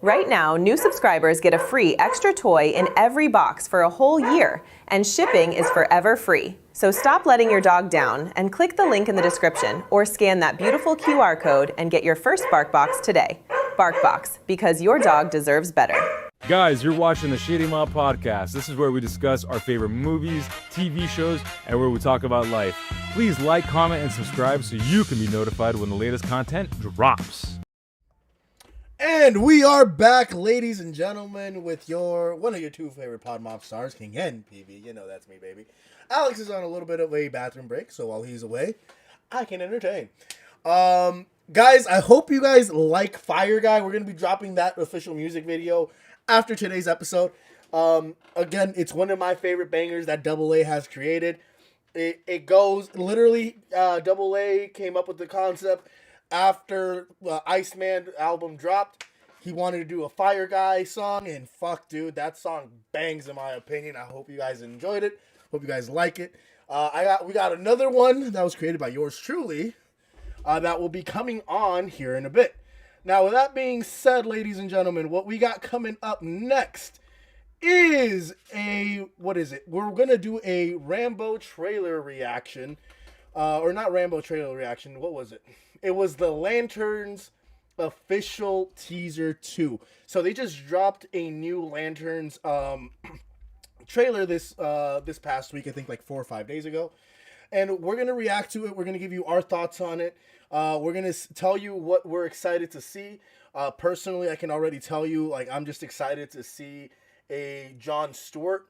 Right now, new subscribers get a free extra toy in every box for a whole year, and shipping is forever free. So stop letting your dog down and click the link in the description or scan that beautiful QR code and get your first BarkBox today. BarkBox, because your dog deserves better. Guys, you're watching the Shady Mob Podcast. This is where we discuss our favorite movies, TV shows, and where we talk about life. Please like, comment, and subscribe so you can be notified when the latest content drops. And we are back, ladies and gentlemen, with one of your 2 favorite Pod Mob stars, King N.P.V. You know that's me, baby. Alex is on a little bit of a bathroom break, so while he's away, I can entertain. Guys, I hope you guys like Fire Guy. We're going to be dropping that official music video after today's episode. Again, it's one of my favorite bangers that AA has created. It goes, literally, AA came up with the concept after Iceman album dropped. He wanted to do a Fire Guy song, and fuck, dude, that song bangs in my opinion. I hope you guys enjoyed it. Hope you guys like it. We got another one that was created by yours truly that will be coming on here in a bit. Now, with that being said, ladies and gentlemen, what we got coming up next is we're gonna do a Rambo trailer reaction, or not Rambo trailer reaction. What was it? It was the Lanterns official teaser 2. So they just dropped a new Lanterns trailer this past week, I think like 4 or 5 days ago. And we're going to react to it. We're going to give you our thoughts on it. We're going to tell you what we're excited to see. Personally, I can already tell you, like, I'm just excited to see a Jon Stewart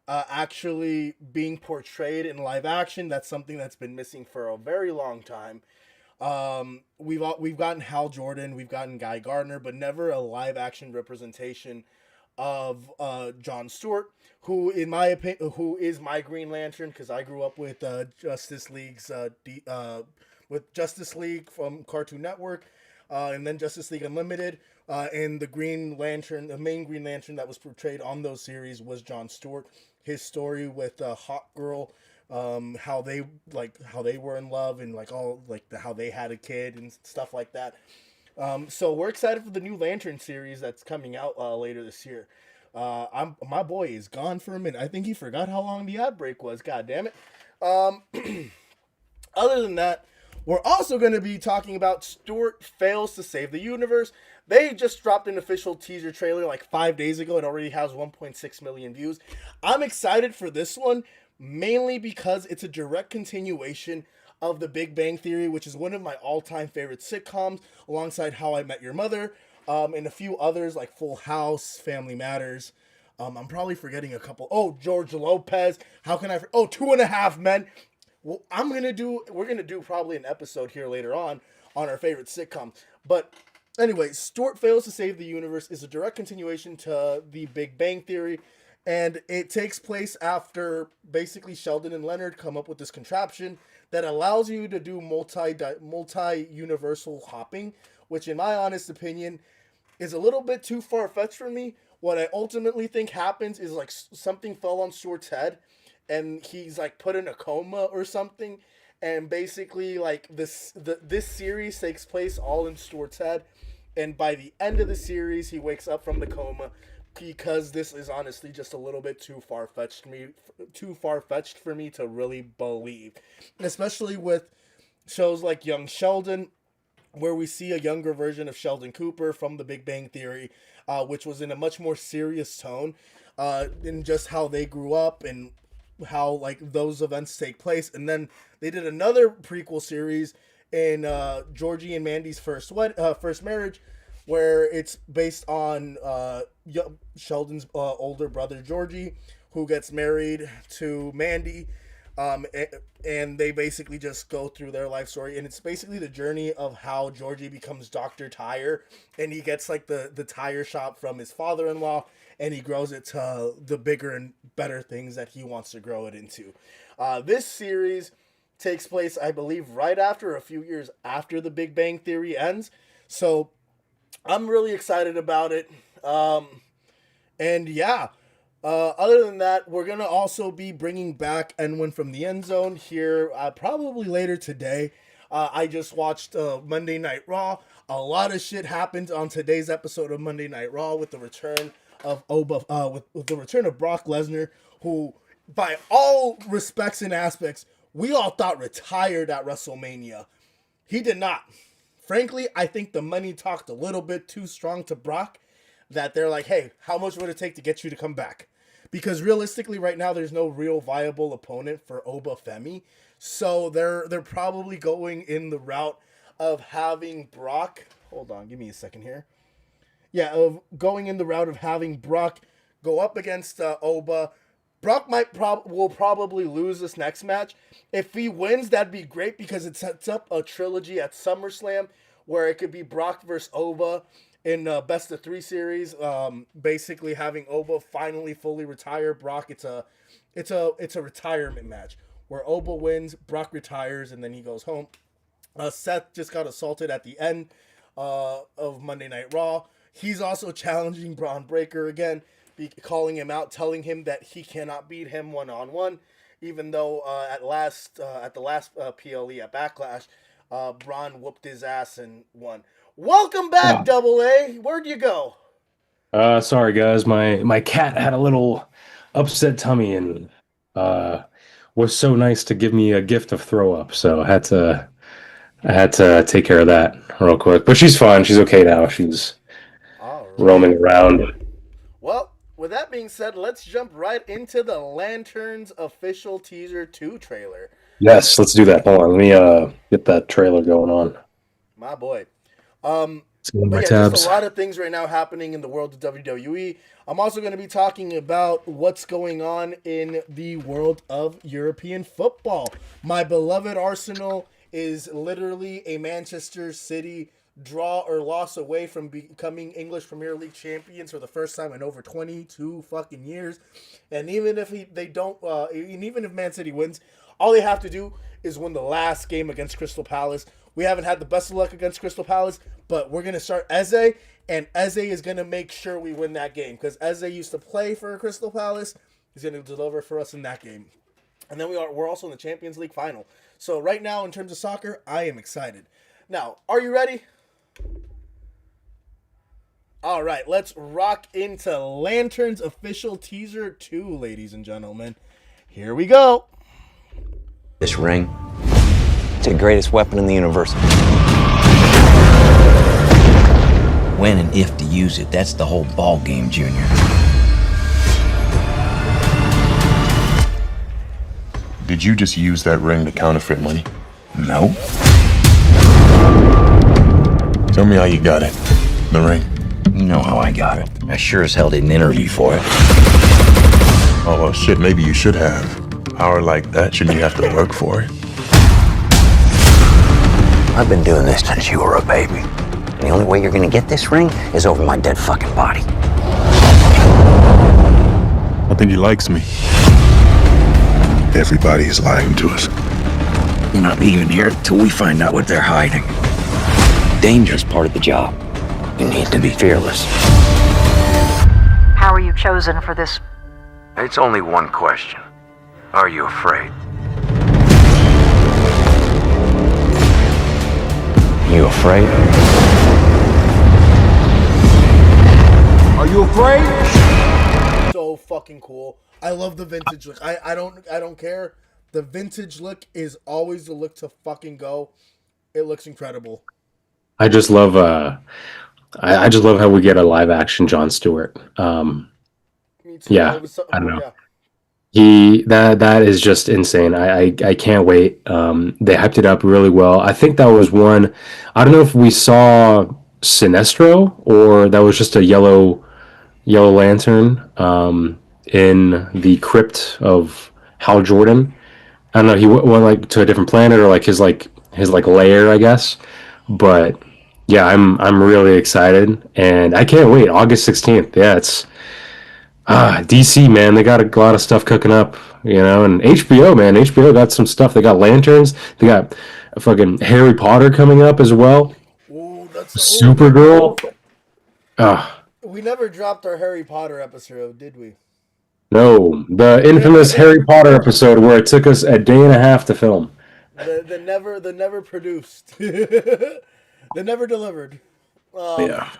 actually being portrayed in live action. That's something that's been missing for a very long time. We've gotten Hal Jordan, we've gotten Guy Gardner, but never a live action representation of Jon Stewart, who in my opinion, who is my Green Lantern, because I grew up with Justice League from Cartoon Network, and then Justice League Unlimited, and the Green Lantern, the main Green Lantern that was portrayed on those series was Jon Stewart. His story with Hawk Girl, how they were in love, and how they had a kid and stuff like that. So we're excited for the new Lantern series that's coming out later this year. My boy is gone for a minute. I think he forgot how long the ad break was. God damn it. Other than that, we're also going to be talking about Stuart Fails to Save the Universe. They just dropped an official teaser trailer like 5 days ago. It already has 1.6 million views. I'm excited for this one, mainly because it's a direct continuation of The Big Bang Theory, which is one of my all-time favorite sitcoms, alongside How I Met Your Mother, and a few others like Full House, Family Matters. I'm probably forgetting a couple. Oh, George Lopez. How can I? Oh, 2.5 Men. Well, we're gonna do probably an episode here later on our favorite sitcom. But anyway, Stuart Fails to Save the Universe is a direct continuation to The Big Bang Theory, and it takes place after basically Sheldon and Leonard come up with this contraption that allows you to do multi-universal hopping, which in my honest opinion is a little bit too far-fetched for me. what I ultimately think happens is like something fell on Stuart's head, and he's like put in a coma or something, and basically like this series takes place all in Stuart's head, and by the end of the series he wakes up from the coma, because this is honestly just a little bit too far-fetched for me to really believe, and especially with shows like Young Sheldon, where we see a younger version of Sheldon Cooper from The Big Bang Theory, which was in a much more serious tone, in just how they grew up and how like those events take place. And then they did another prequel series in Georgie and Mandy's first marriage, where it's based on Sheldon's older brother Georgie, who gets married to Mandy. And they basically just go through their life story, and it's basically the journey of how Georgie becomes Dr. Tire, and he gets like the tire shop from his father-in-law, and he grows it to the bigger and better things that he wants to grow it into. This series takes place, I believe, right after, a few years after The Big Bang Theory ends, so I'm really excited about it. And yeah. Other than that, we're going to also be bringing back N1 from the End Zone here probably later today. I just watched Monday Night Raw. A lot of shit happened on today's episode of Monday Night Raw with the return of with the return of Brock Lesnar, who, by all respects and aspects, we all thought retired at WrestleMania. He did not. Frankly, I think the money talked a little bit too strong to Brock, that they're like, hey, how much would it take to get you to come back? Because realistically, right now, there's no real viable opponent for Oba Femi. So they're probably going in the route of having Brock... Hold on, give me a second here. Yeah, of going in the route of having Brock go up against Oba. Brock will probably lose this next match. If he wins, that'd be great, because it sets up a trilogy at SummerSlam where it could be Brock versus Oba in best of 3 series, basically having Oba finally fully retire Brock. It's a retirement match where Oba wins, Brock retires, and then he goes home. Seth just got assaulted at the end of Monday Night Raw. He's also challenging Braun Breaker again, calling him out, telling him that he cannot beat him one-on-one, even though at the last PLE at Backlash, Braun whooped his ass and won. Welcome back, Double A. Where'd you go? Sorry guys, my cat had a little upset tummy and was so nice to give me a gift of throw up, so I had to take care of that real quick. But she's fine. She's okay now. She's roaming around. Well, with that being said, let's jump right into the Lanterns official teaser 2 trailer. Yes, let's do that. Hold on, let me get that trailer going on. My boy. Tabs. There's a lot of things right now happening in the world of WWE. I'm also going to be talking about what's going on in the world of European football. My beloved Arsenal is literally a Manchester City draw or loss away from becoming English Premier League champions for the first time in over 22 fucking years. And even if even if Man City wins, all they have to do is win the last game against Crystal Palace. We haven't had the best of luck against Crystal Palace, but we're going to start Eze, and Eze is going to make sure we win that game, because Eze used to play for Crystal Palace. He's going to deliver for us in that game. And then we're also in the Champions League final. So right now, in terms of soccer, I am excited. Now, are you ready? All right, let's rock into Lanterns official teaser 2, ladies and gentlemen. Here we go. This ring, it's the greatest weapon in the universe. When and if to use it, that's the whole ball game, Junior. Did you just use that ring to counterfeit money? No. Tell me how you got it. The ring. You know how I got it. I sure as hell didn't interview for it. Oh, well, shit, maybe you should have. Power like that, shouldn't you have to work for it? I've been doing this since you were a baby. And the only way you're gonna get this ring is over my dead fucking body. I think he likes me. Everybody is lying to us. You're not leaving here till we find out what they're hiding. Danger's part of the job. You need to be fearless. were you chosen for this? It's only one question. Are you afraid? You afraid? Are you afraid? So fucking cool. I love the vintage look. I don't care. The vintage look is always the look to fucking go. It looks incredible. I just love I just love how we get a live action Jon Stewart. Me too. Yeah, I don't know. Yeah. That is just insane. I can't wait. They hyped it up really well. I think that was one. I don't know if we saw Sinestro or that was just a yellow lantern in the crypt of Hal Jordan. I don't know. He went like to a different planet or like his lair, I guess. But yeah, I'm really excited and I can't wait. August 16th. Yeah, it's DC, man. They got a lot of stuff cooking up, and HBO, man. HBO got some stuff. They got lanterns. They got fucking Harry Potter coming up as well. Ooh, that's Supergirl. We never dropped our Harry Potter episode, did we? No, the infamous Harry Potter episode where it took us a day and a half to film. The never produced. The never delivered. Yeah.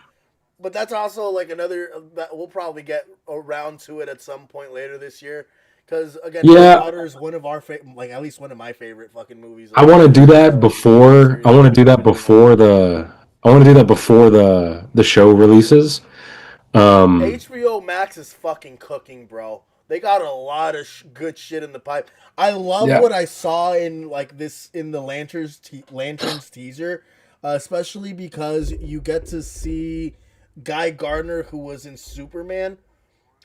But that's also like another that we'll probably get around to it at some point later this year. Because again, Harry Potter is one of our at least one of my favorite fucking movies. I want to do that before. I want to do that before the. I want to do that before the show releases. HBO Max is fucking cooking, bro. They got a lot of good shit in the pipe. I love what I saw in the Lanterns teaser, especially because you get to see Guy Gardner, who was in Superman.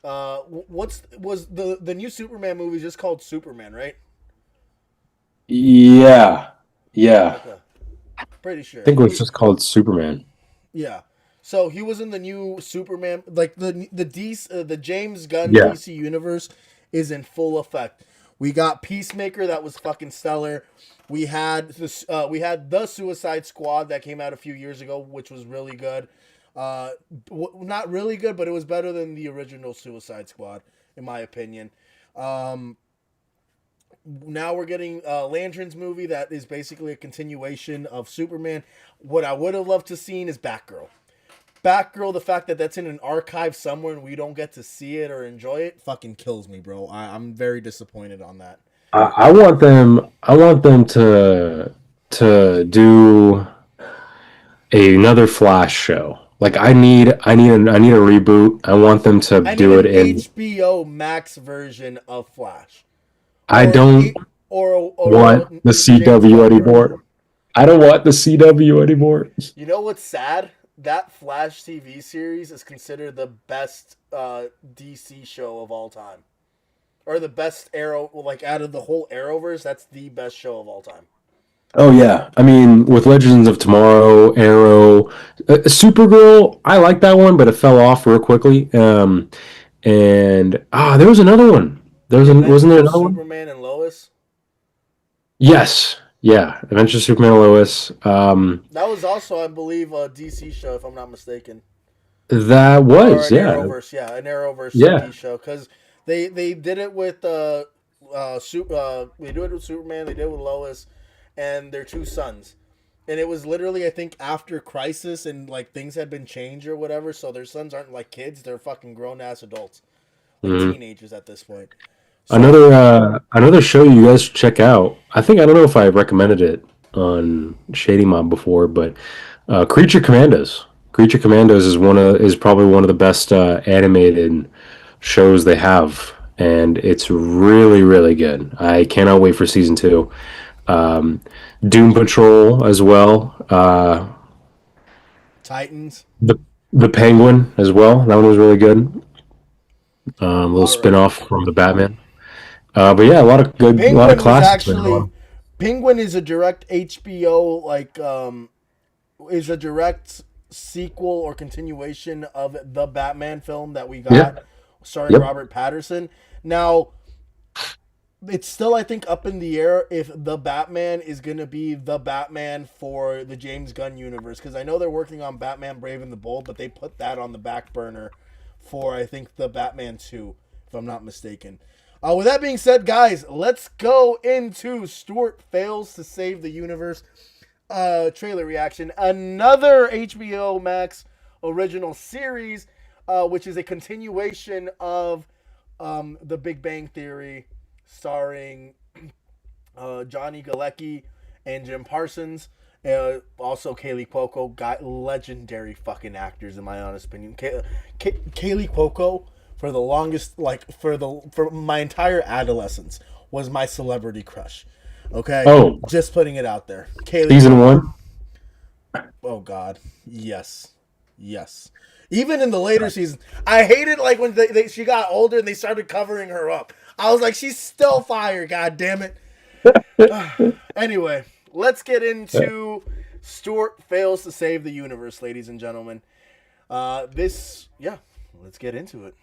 Was the new Superman movie just called Superman, right? Yeah. Okay. Pretty sure. I think it was just called Superman. Yeah. So he was in the new Superman, like the James Gunn DC universe is in full effect. We got Peacemaker that was fucking stellar. We had the Suicide Squad that came out a few years ago, which was really good. Not really good, but it was better than the original Suicide Squad, in my opinion. Now we're getting a Lanterns movie that is basically a continuation of Superman. What I would have loved to seen is Batgirl. The fact that that's in an archive somewhere and we don't get to see it or enjoy it fucking kills me, bro. I'm very disappointed on that. I want them to do another Flash show. Like I need a reboot. I want them to do it in HBO Max version of Flash. I don't want the CW anymore. I don't want the CW anymore. You know what's sad? That Flash TV series is considered the best DC show of all time. Or the best Arrow, out of the whole Arrowverse, that's the best show of all time. Oh, yeah. I mean, with Legends of Tomorrow, Arrow, Supergirl, I like that one, but it fell off real quickly. And there was another one. Wasn't there another one? Superman and Lois? Yes. Yeah, Adventure Superman and Lois. That was also, I believe, a DC show, if I'm not mistaken. That was, an Arrowverse TV show. Because they did it with they do it with Superman, they did it with Lois, and their two sons. And it was literally, I think, after Crisis, and things had been changed or whatever, so their sons aren't like kids, they're fucking grown-ass adults. Teenagers at this point. So, another show you guys should check out. I don't know if I recommended it on Shady Mob before, but Creature Commandos. Creature Commandos is probably one of the best animated shows they have, and it's really, really good. I cannot wait for season 2. Doom Patrol as well. Titans. The Penguin as well. That one was really good. Little spin-off from the Batman. But yeah, a lot of classics. Penguin is a direct HBO is a direct sequel or continuation of the Batman film that we got, starring Robert Pattinson. Now, it's still, I think, up in the air if the Batman is going to be the Batman for the James Gunn universe, because I know they're working on Batman Brave and the Bold, but they put that on the back burner for, I think, the Batman 2, if I'm not mistaken. With that being said, guys, let's go into Stuart Fails to Save the Universe trailer reaction. Another HBO Max original series, which is a continuation of The Big Bang Theory, starring Johnny Galecki and Jim Parsons. Also Kaylee Cuoco, legendary fucking actors in my honest opinion. Kaylee Cuoco, for the longest, for my entire adolescence, was my celebrity crush. Okay? Oh. Just putting it out there. Kaylee Season Cuoco. 1? Oh, God. Yes. Even in the later seasons. I hated, when she got older and they started covering her up. I was like, she's still fire, god damn it. Anyway, let's get into Stuart Fails to Save the Universe, ladies and gentlemen. Let's get into it.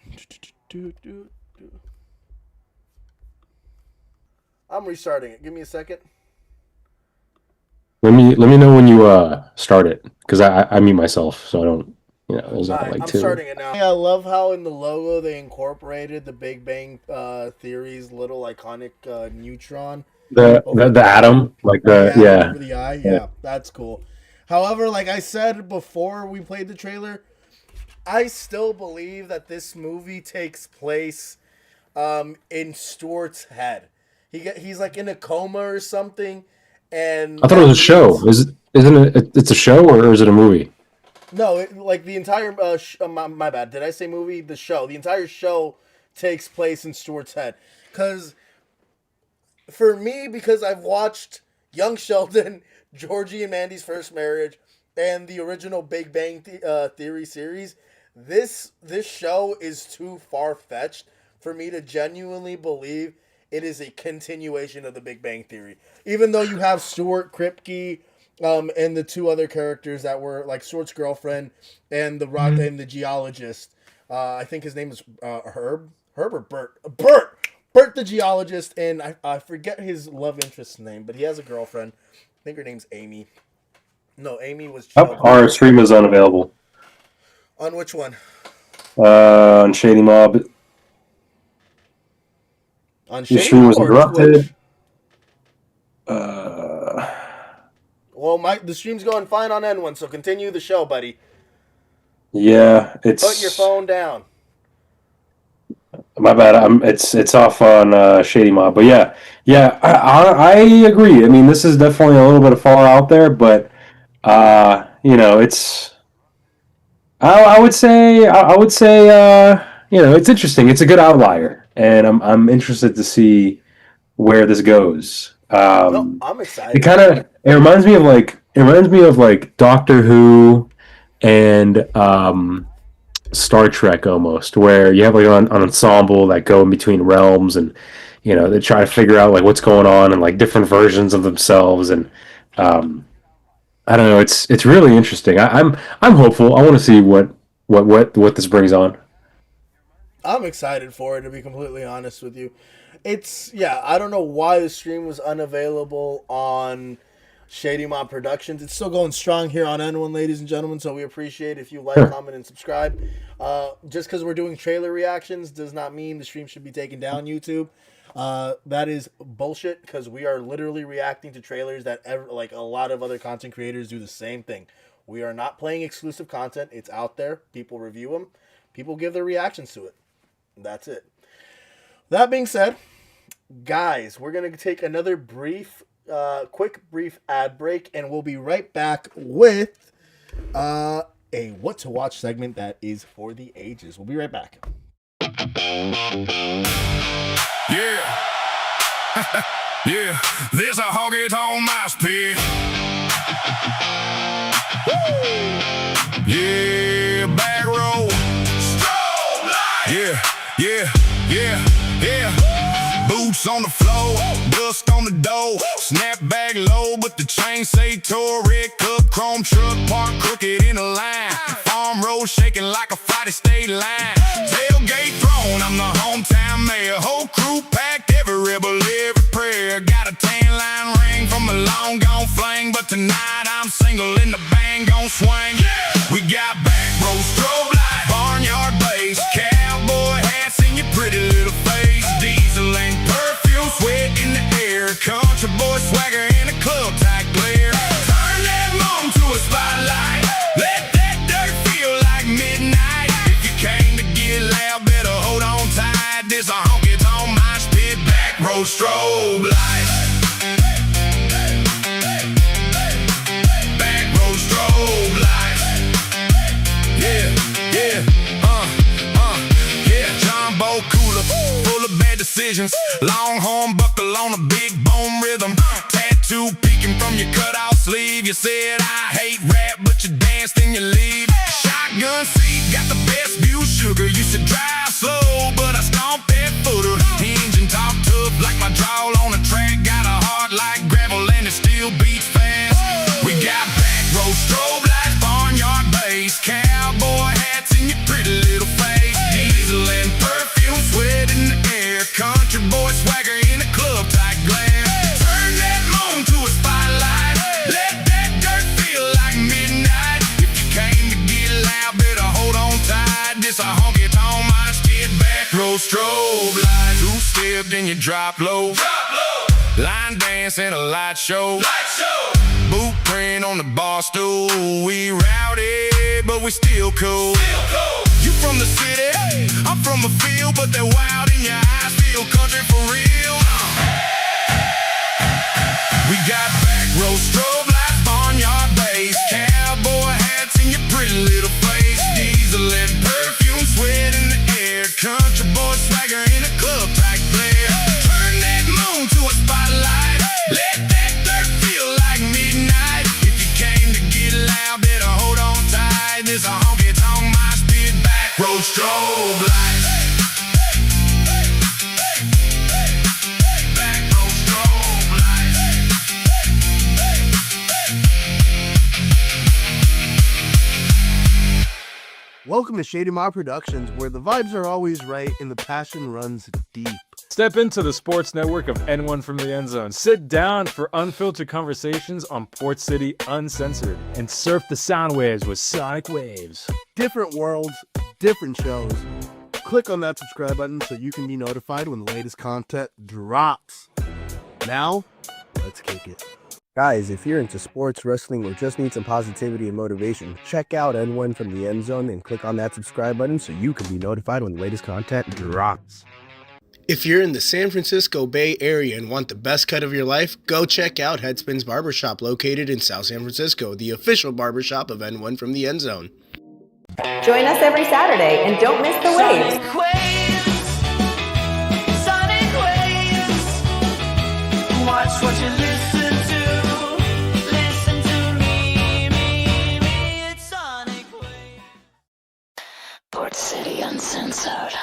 I'm restarting it. Give me a second. Let me know when you start it, because I mute myself, so I don't. There's I'm starting it now. I love how in the logo they incorporated the Big Bang Theory's little iconic neutron. The atom, over the eye. Yeah, that's cool. However, like I said before we played the trailer, I still believe that this movie takes place in Stuart's head. He's like in a coma or something, and I thought it was a show. Isn't it? It's a show, or is it a movie? No, the entire my bad. Did I say movie? The show. The entire show takes place in Stuart's head. Because for me, because I've watched Young Sheldon, Georgie and Mandy's First Marriage, and the original Big Bang Theory series, this show is too far-fetched for me to genuinely believe it is a continuation of the Big Bang Theory. Even though you have Stuart Kripke, and the two other characters that were like Stuart's girlfriend and the and the geologist. I think his name is Herb or Bert the geologist, and I forget his love interest's name, but he has a girlfriend. I think her name's Amy. No, Amy was. Our stream is unavailable. On which one? On Shady Mob. On Shady Your stream was Mob or interrupted. Twitch? Well, the stream's going fine on N1, so continue the show, buddy. Yeah, it's. Put your phone down. My bad. It's off on Shady Mob, but yeah. I agree. I mean, this is definitely a little bit of far out there, but it's. I would say it's interesting. It's a good outlier, and I'm interested to see where this goes. I'm excited. It reminds me of like Doctor Who and Star Trek almost, where you have like an ensemble that go in between realms, and they try to figure out like what's going on and like different versions of themselves, and I don't know. It's really interesting. I'm hopeful. I want to see what this brings on. I'm excited for it, to be completely honest with you. I don't know why the stream was unavailable on Shady Mob Productions. It's still going strong here on N1, ladies and gentlemen, so we appreciate if you like, comment, and subscribe. Just because we're doing trailer reactions does not mean the stream should be taken down YouTube. That is bullshit, because we are literally reacting to trailers that like a lot of other content creators do the same thing. We are not playing exclusive content. It's out there. People review them. People give their reactions to it. That's it. That being said, guys, we're going to take another quick ad break, and we'll be right back with a what to watch segment that is for the ages. We'll be right back. Yeah. Yeah. There's a honky-tonk mouse pit. Yeah, back row. Strobe light. Yeah. Boots on the floor, dust on the door. Snap back low, but the chain say tour. Red cup, chrome truck, park crooked in a line. Farm road shaking like a Friday state line. Tailgate thrown, I'm the hometown mayor. Whole crew packed, every rebel, every prayer. Got a tan line ring from a long gone fling, but tonight I'm single and the band gon' swing. We got back row, strobe light, barnyard blaze. boy swagger in a club type glare. Turn that moon to a spotlight. Let that dirt feel like midnight. If you came to get loud, better hold on tight. This a honky-tonk mosh pit, back row strobe lights. Back row strobe lights. Yeah, yeah, yeah. Jumbo cooler, full of bad decisions. Longhorn buckle on a big bone rhythm. Tattoo peeking from your cutout sleeve. You said I hate rap, but you danced and you leave. Shotgun seat, got the best view, sugar. Used to drive slow, but I stomped that footer. Engine talk tough like my drawl on a track. Got a heart like gravel and it still beats fast. We got back row strobe lights, barnyard bass, cowboy hats in your pretty little face. Diesel and perfume, sweat in the air. Country boy swagger in a club type glare. Turn that moon to a spotlight. Let that dirt feel like midnight. If you came to get loud, better hold on tight. This a honky-tonk mosh pit, back row strobe lights. Two-step, then you drop low. Line dance and a light show. Boot print on the bar stool. We rowdy, but we still cool. You from the city, I'm from a field, but that wild in your eyes feel country for real. We got back row strobe lights, barnyard bass, cowboy hats in your pretty little face. Diesel and perfume, sweat in the air. Country boy swagger in a club type glare. Turn that moon to a spotlight. Let that dirt feel like midnight. If you came to get loud, better hold on tight. This a honky-tonk mosh pit, back row strobe lights. Back row strobe lights. Welcome to Shady Mob Productions, where the vibes are always right and the passion runs deep. Step into the sports network of N1 from the End Zone. Sit down for unfiltered conversations on Port City Uncensored and surf the sound waves with Soniq Wavez. Different worlds, different shows. Click on that subscribe button so you can be notified when the latest content drops. Now, let's kick it. Guys, if you're into sports, wrestling, or just need some positivity and motivation, check out N1 from the End Zone and click on that subscribe button so you can be notified when the latest content drops. If you're in the San Francisco Bay Area and want the best cut of your life, go check out Headspin's Barbershop located in South San Francisco, the official barbershop of N1 from the End Zone. Join us every Saturday and don't miss the waves. Soniq Wavez. Watch what you listen to. Listen to me. It's Soniq Wavez. Port City Uncensored.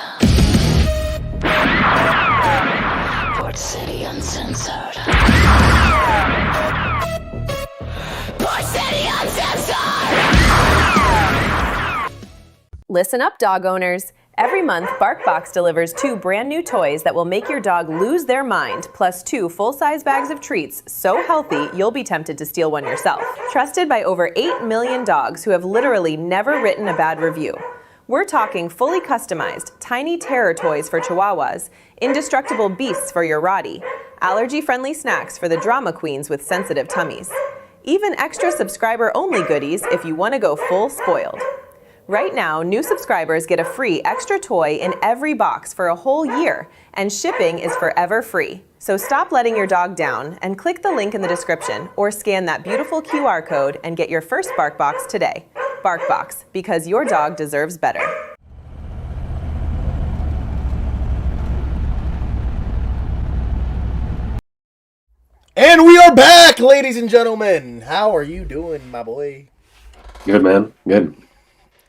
Port City Uncensored. Port City Uncensored! Listen up, dog owners. Every month, BarkBox delivers 2 brand new toys that will make your dog lose their mind, plus 2 full-size bags of treats so healthy you'll be tempted to steal one yourself. Trusted by over 8 million dogs who have literally never written a bad review. We're talking fully customized, tiny terror toys for Chihuahuas, indestructible beasts for your Rottie, allergy-friendly snacks for the drama queens with sensitive tummies. Even extra subscriber-only goodies if you want to go full spoiled. Right now, new subscribers get a free extra toy in every box for a whole year, and shipping is forever free. So stop letting your dog down and click the link in the description or scan that beautiful QR code and get your first BarkBox today. BarkBox, because your dog deserves better. And we are back, ladies and gentlemen. How are you doing, my boy? Good, man. Good.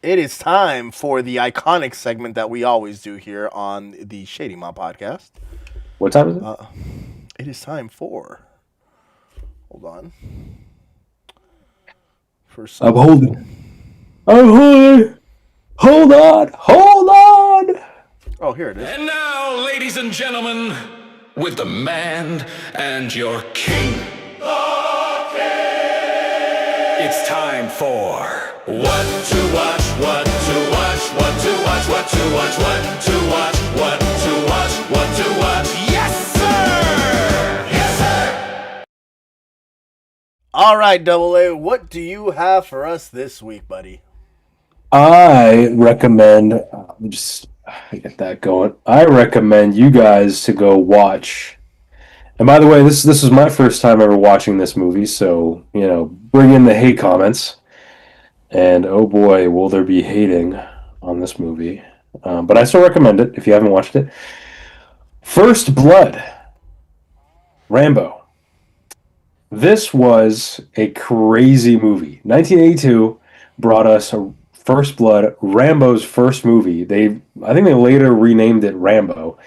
It is time for the iconic segment that we always do here on the Shady Mob Podcast. What time is it? It is time for... Hold on. For some... I'm holding. Hold on. Oh, here it is. And now, ladies and gentlemen, with the man and your king. It's time for What to Watch, What to Watch, What to Watch, What to Watch, What to Watch, What to Watch, What to Watch. All right, Double A, what do you have for us this week, buddy? I recommend, let me just get that going. I recommend you guys to go watch. And by the way, this is my first time ever watching this movie, so, bring in the hate comments. And oh boy, will there be hating on this movie. But I still recommend it if you haven't watched it. First Blood. Rambo. This was a crazy movie. 1982 brought us First Blood, Rambo's first movie. I think they later renamed it Rambo.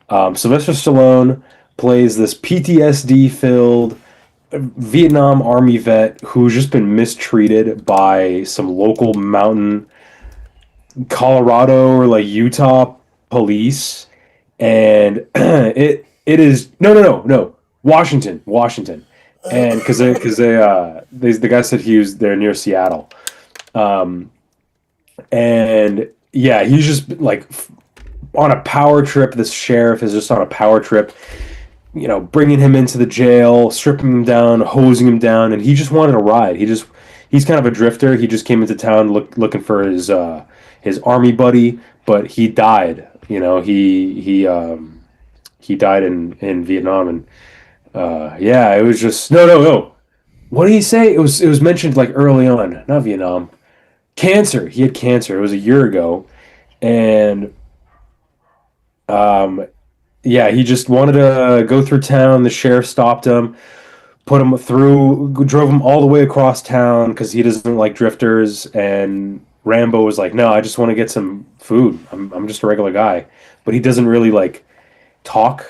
Sylvester Stallone plays this PTSD-filled Vietnam Army vet who's just been mistreated by some local mountain Colorado or like Utah police, and it is no Washington, and because the guy said they're near Seattle, and yeah, he's just like on a power trip. This sheriff is just on a power trip, bringing him into the jail, stripping him down, hosing him down, and he just wanted a ride. He's kind of a drifter. He just came into town looking for his army buddy, but he died. He died in Vietnam, and it was just no. What did he say? It was mentioned like early on, not Vietnam. Cancer. He had cancer. It was a year ago, and he just wanted to go through town. The sheriff stopped him, drove him all the way across town because he doesn't like drifters. And Rambo was like, "No, I just want to get some food. I'm just a regular guy," but he doesn't really like talk,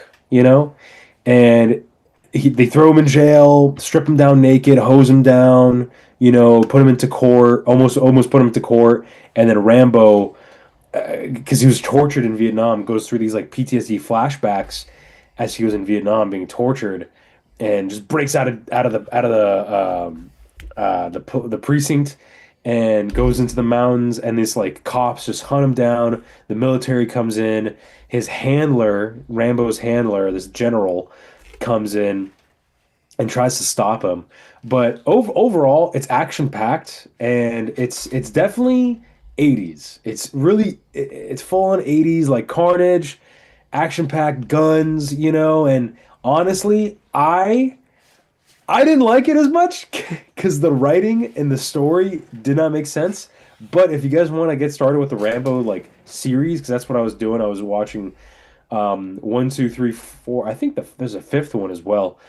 And they throw him in jail, strip him down naked, hose him down, put him into court, almost put him into court, and then Rambo, because he was tortured in Vietnam, goes through these like PTSD flashbacks as he was in Vietnam being tortured, and just breaks out of the precinct and goes into the mountains, and these like cops just hunt him down. The military comes in. His handler, Rambo's handler, this general, comes in and tries to stop him. But overall, it's action packed, and it's definitely 80s. It's full on 80s, like carnage, action packed guns, And honestly, I didn't like it as much because the writing and the story did not make sense. But if you guys want to get started with the Rambo like series, because that's what I was doing, I was watching 1, 2, 3, 4. I think there's a fifth one as well.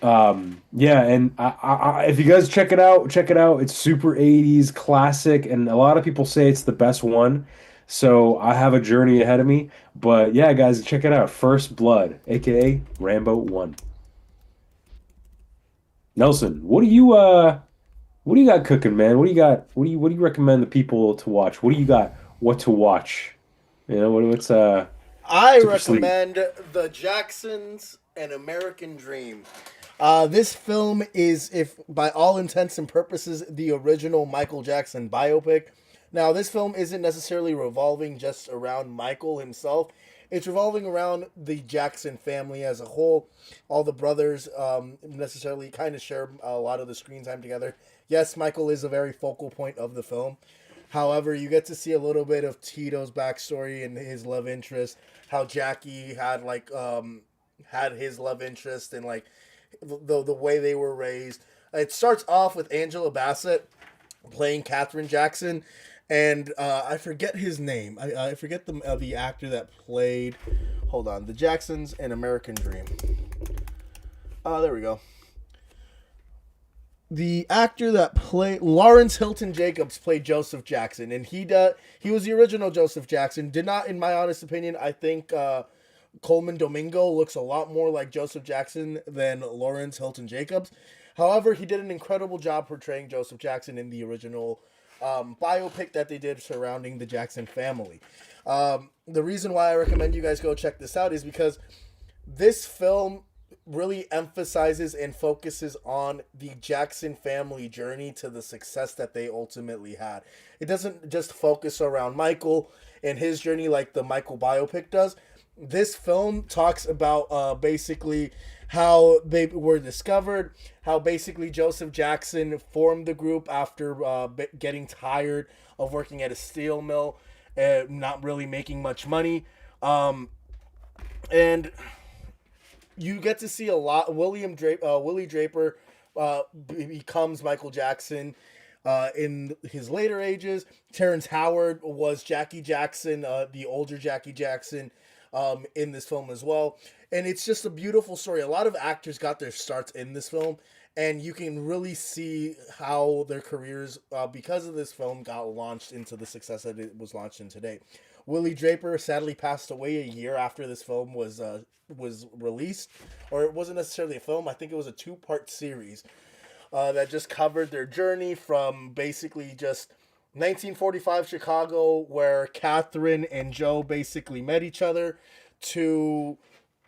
And if you guys check it out. It's super 80s classic, and a lot of people say it's the best one. So I have a journey ahead of me. But yeah, guys, check it out. First Blood, aka Rambo 1. Nelson, what do you got cooking, man? What do you got? What do you recommend the people to watch? What do you got? What to watch? What's I recommend The Jacksons: An American Dream. This film is, if by all intents and purposes, the original Michael Jackson biopic. Now, this film isn't necessarily revolving just around Michael himself. It's revolving around the Jackson family as a whole. All the brothers necessarily kind of share a lot of the screen time together. Yes, Michael is a very focal point of the film. However, you get to see a little bit of Tito's backstory and his love interest, how Jackie had had his love interest, and like the way they were raised. It starts off with Angela Bassett playing Katherine Jackson, and I forget his name. I forget the actor that played. Hold on, The Jacksons: An American Dream. There we go. The actor that played Lawrence Hilton Jacobs played Joseph Jackson, and he was the original Joseph Jackson. Did not, in my honest opinion, I think Coleman Domingo looks a lot more like Joseph Jackson than Lawrence Hilton Jacobs. However, he did an incredible job portraying Joseph Jackson in the original biopic that they did surrounding the Jackson family. The reason why I recommend you guys go check this out is because this film really emphasizes and focuses on the Jackson family journey to the success that they ultimately had. It doesn't just focus around Michael and his journey like the Michael biopic does. This film talks about basically how they were discovered, how basically Joseph Jackson formed the group after getting tired of working at a steel mill and not really making much money. And you get to see a lot. Willie Draper becomes Michael Jackson in his later ages. Terrence Howard was Jackie Jackson, the older Jackie Jackson, in this film as well. And it's just a beautiful story. A lot of actors got their starts in this film, and you can really see how their careers, because of this film, got launched into the success that it was launched in today. Willie Draper sadly passed away a year after this film was released, or it wasn't necessarily a film. I think it was a 2-part series that just covered their journey from basically just 1945 Chicago, where Catherine and Joe basically met each other, to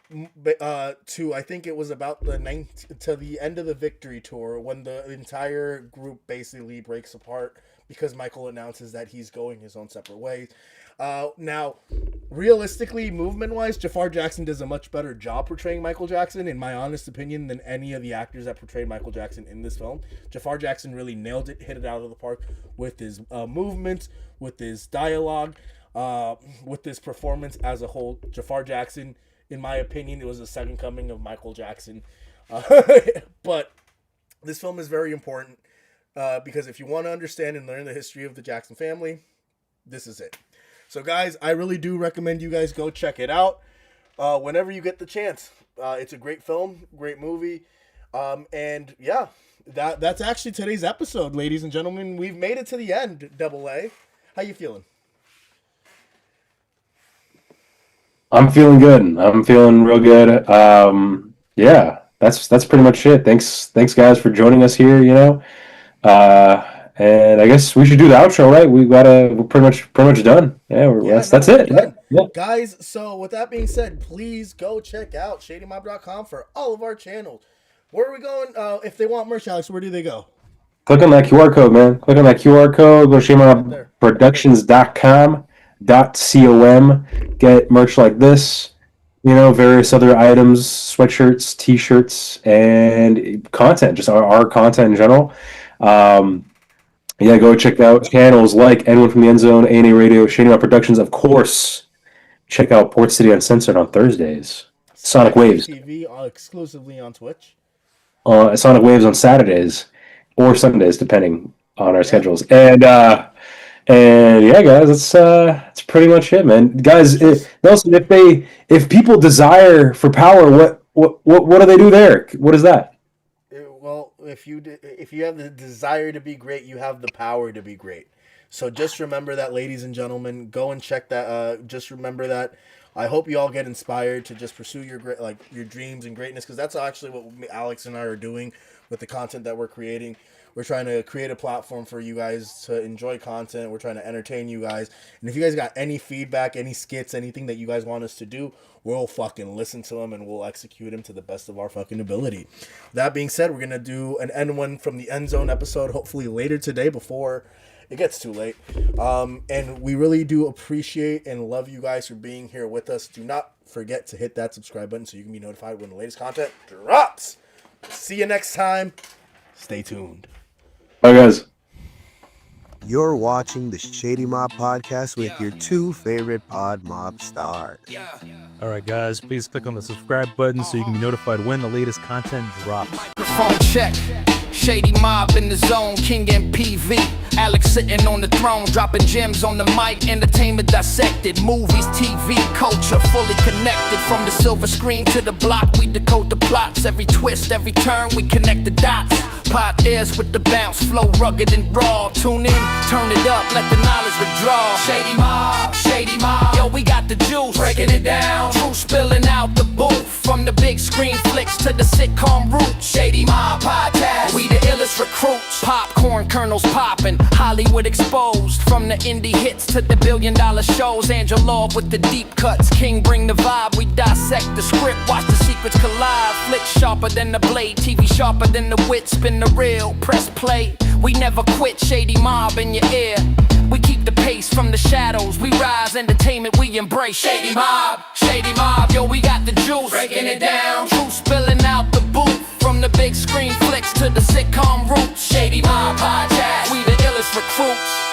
I think it was about to the end of the Victory Tour, when the entire group basically breaks apart because Michael announces that he's going his own separate ways. Now, realistically, movement-wise, Jafar Jackson does a much better job portraying Michael Jackson, in my honest opinion, than any of the actors that portrayed Michael Jackson in this film. Jafar Jackson really nailed it, hit it out of the park with his movements, with his dialogue, with his performance as a whole. Jafar Jackson, in my opinion, it was the second coming of Michael Jackson. But this film is very important because if you want to understand and learn the history of the Jackson family, this is it. So guys, I really do recommend you guys go check it out whenever you get the chance. It's a great film, great movie. And yeah, that's actually today's episode, ladies and gentlemen. We've made it to the end, Double A. How you feeling? I'm feeling good. I'm feeling real good. Yeah, that's pretty much it. Thanks guys for joining us here, and I guess we should do the outro, right? We're pretty much done. Yeah, that's it. Yeah. Guys, so with that being said, please go check out ShadyMob.com for all of our channels. Where are we going? If they want merch, Alex, where do they go? Click on that QR code, man. Click on that QR code. Go to ShadyMobProductions.com. Get merch like this. Various other items, sweatshirts, t-shirts, and content. Just our content in general. Go check out channels like N1 from the End Zone, A&A Radio, Shady Mob Productions, of course. Check out Port City Uncensored on Thursdays. Soniq Wavez. N.P.V exclusively on Twitch. Soniq Wavez on Saturdays or Sundays, depending on our schedules. And yeah, guys, that's pretty much it, man. Guys, Nelson, if people desire for power, what do they do there? What is that? Well, if you have the desire to be great, you have the power to be great. So just remember that, ladies and gentlemen. Go and check that. Just remember that. I hope you all get inspired to just pursue your dreams and greatness, because that's actually what Alex and I are doing with the content that we're creating. We're trying to create a platform for you guys to enjoy content. We're trying to entertain you guys. And if you guys got any feedback, any skits, anything that you guys want us to do, we'll fucking listen to them and we'll execute them to the best of our fucking ability. That being said, we're going to do an N1 from the End Zone episode hopefully later today before it gets too late. And we really do appreciate and love you guys for being here with us. Do not forget to hit that subscribe button so you can be notified when the latest content drops. See you next time. Stay tuned. Bye, guys. You're watching the Shady Mob Podcast with your two favorite pod mob stars. All right, guys, please click on the subscribe button so you can be notified when the latest content drops. Microphone check. Shady Mob in the zone, King N.P.V. Alex sitting on the throne, dropping gems on the mic. Entertainment dissected, movies, TV, culture, fully connected. From the silver screen to the block, we decode the plots. Every twist, every turn, we connect the dots. Pot airs with the bounce, flow rugged and raw. Tune in, turn it up, let the knowledge withdraw. Shady Mob, yo, we got the juice, breaking it down. Truth spilling out the booth, from the big screen flicks to the sitcom roots. Shady Mob Podcast, we the illest recruits. Popcorn kernels popping, Hollywood exposed. From the indie hits to the $1 billion shows. Angela with the deep cuts, King bring the vibe. We dissect the script, watch the secrets collide. Flick sharper than the blade, TV sharper than the wit. Spin the reel, press play. We never quit, Shady Mob in your ear. We keep the pace from the shadows. We rise, entertainment we embrace. Shady Mob, yo, we got the juice, breaking it down. Truth filling out the booth. From the big screen flicks to the sitcom roots. Shady Mob Podcast, we the illest recruits.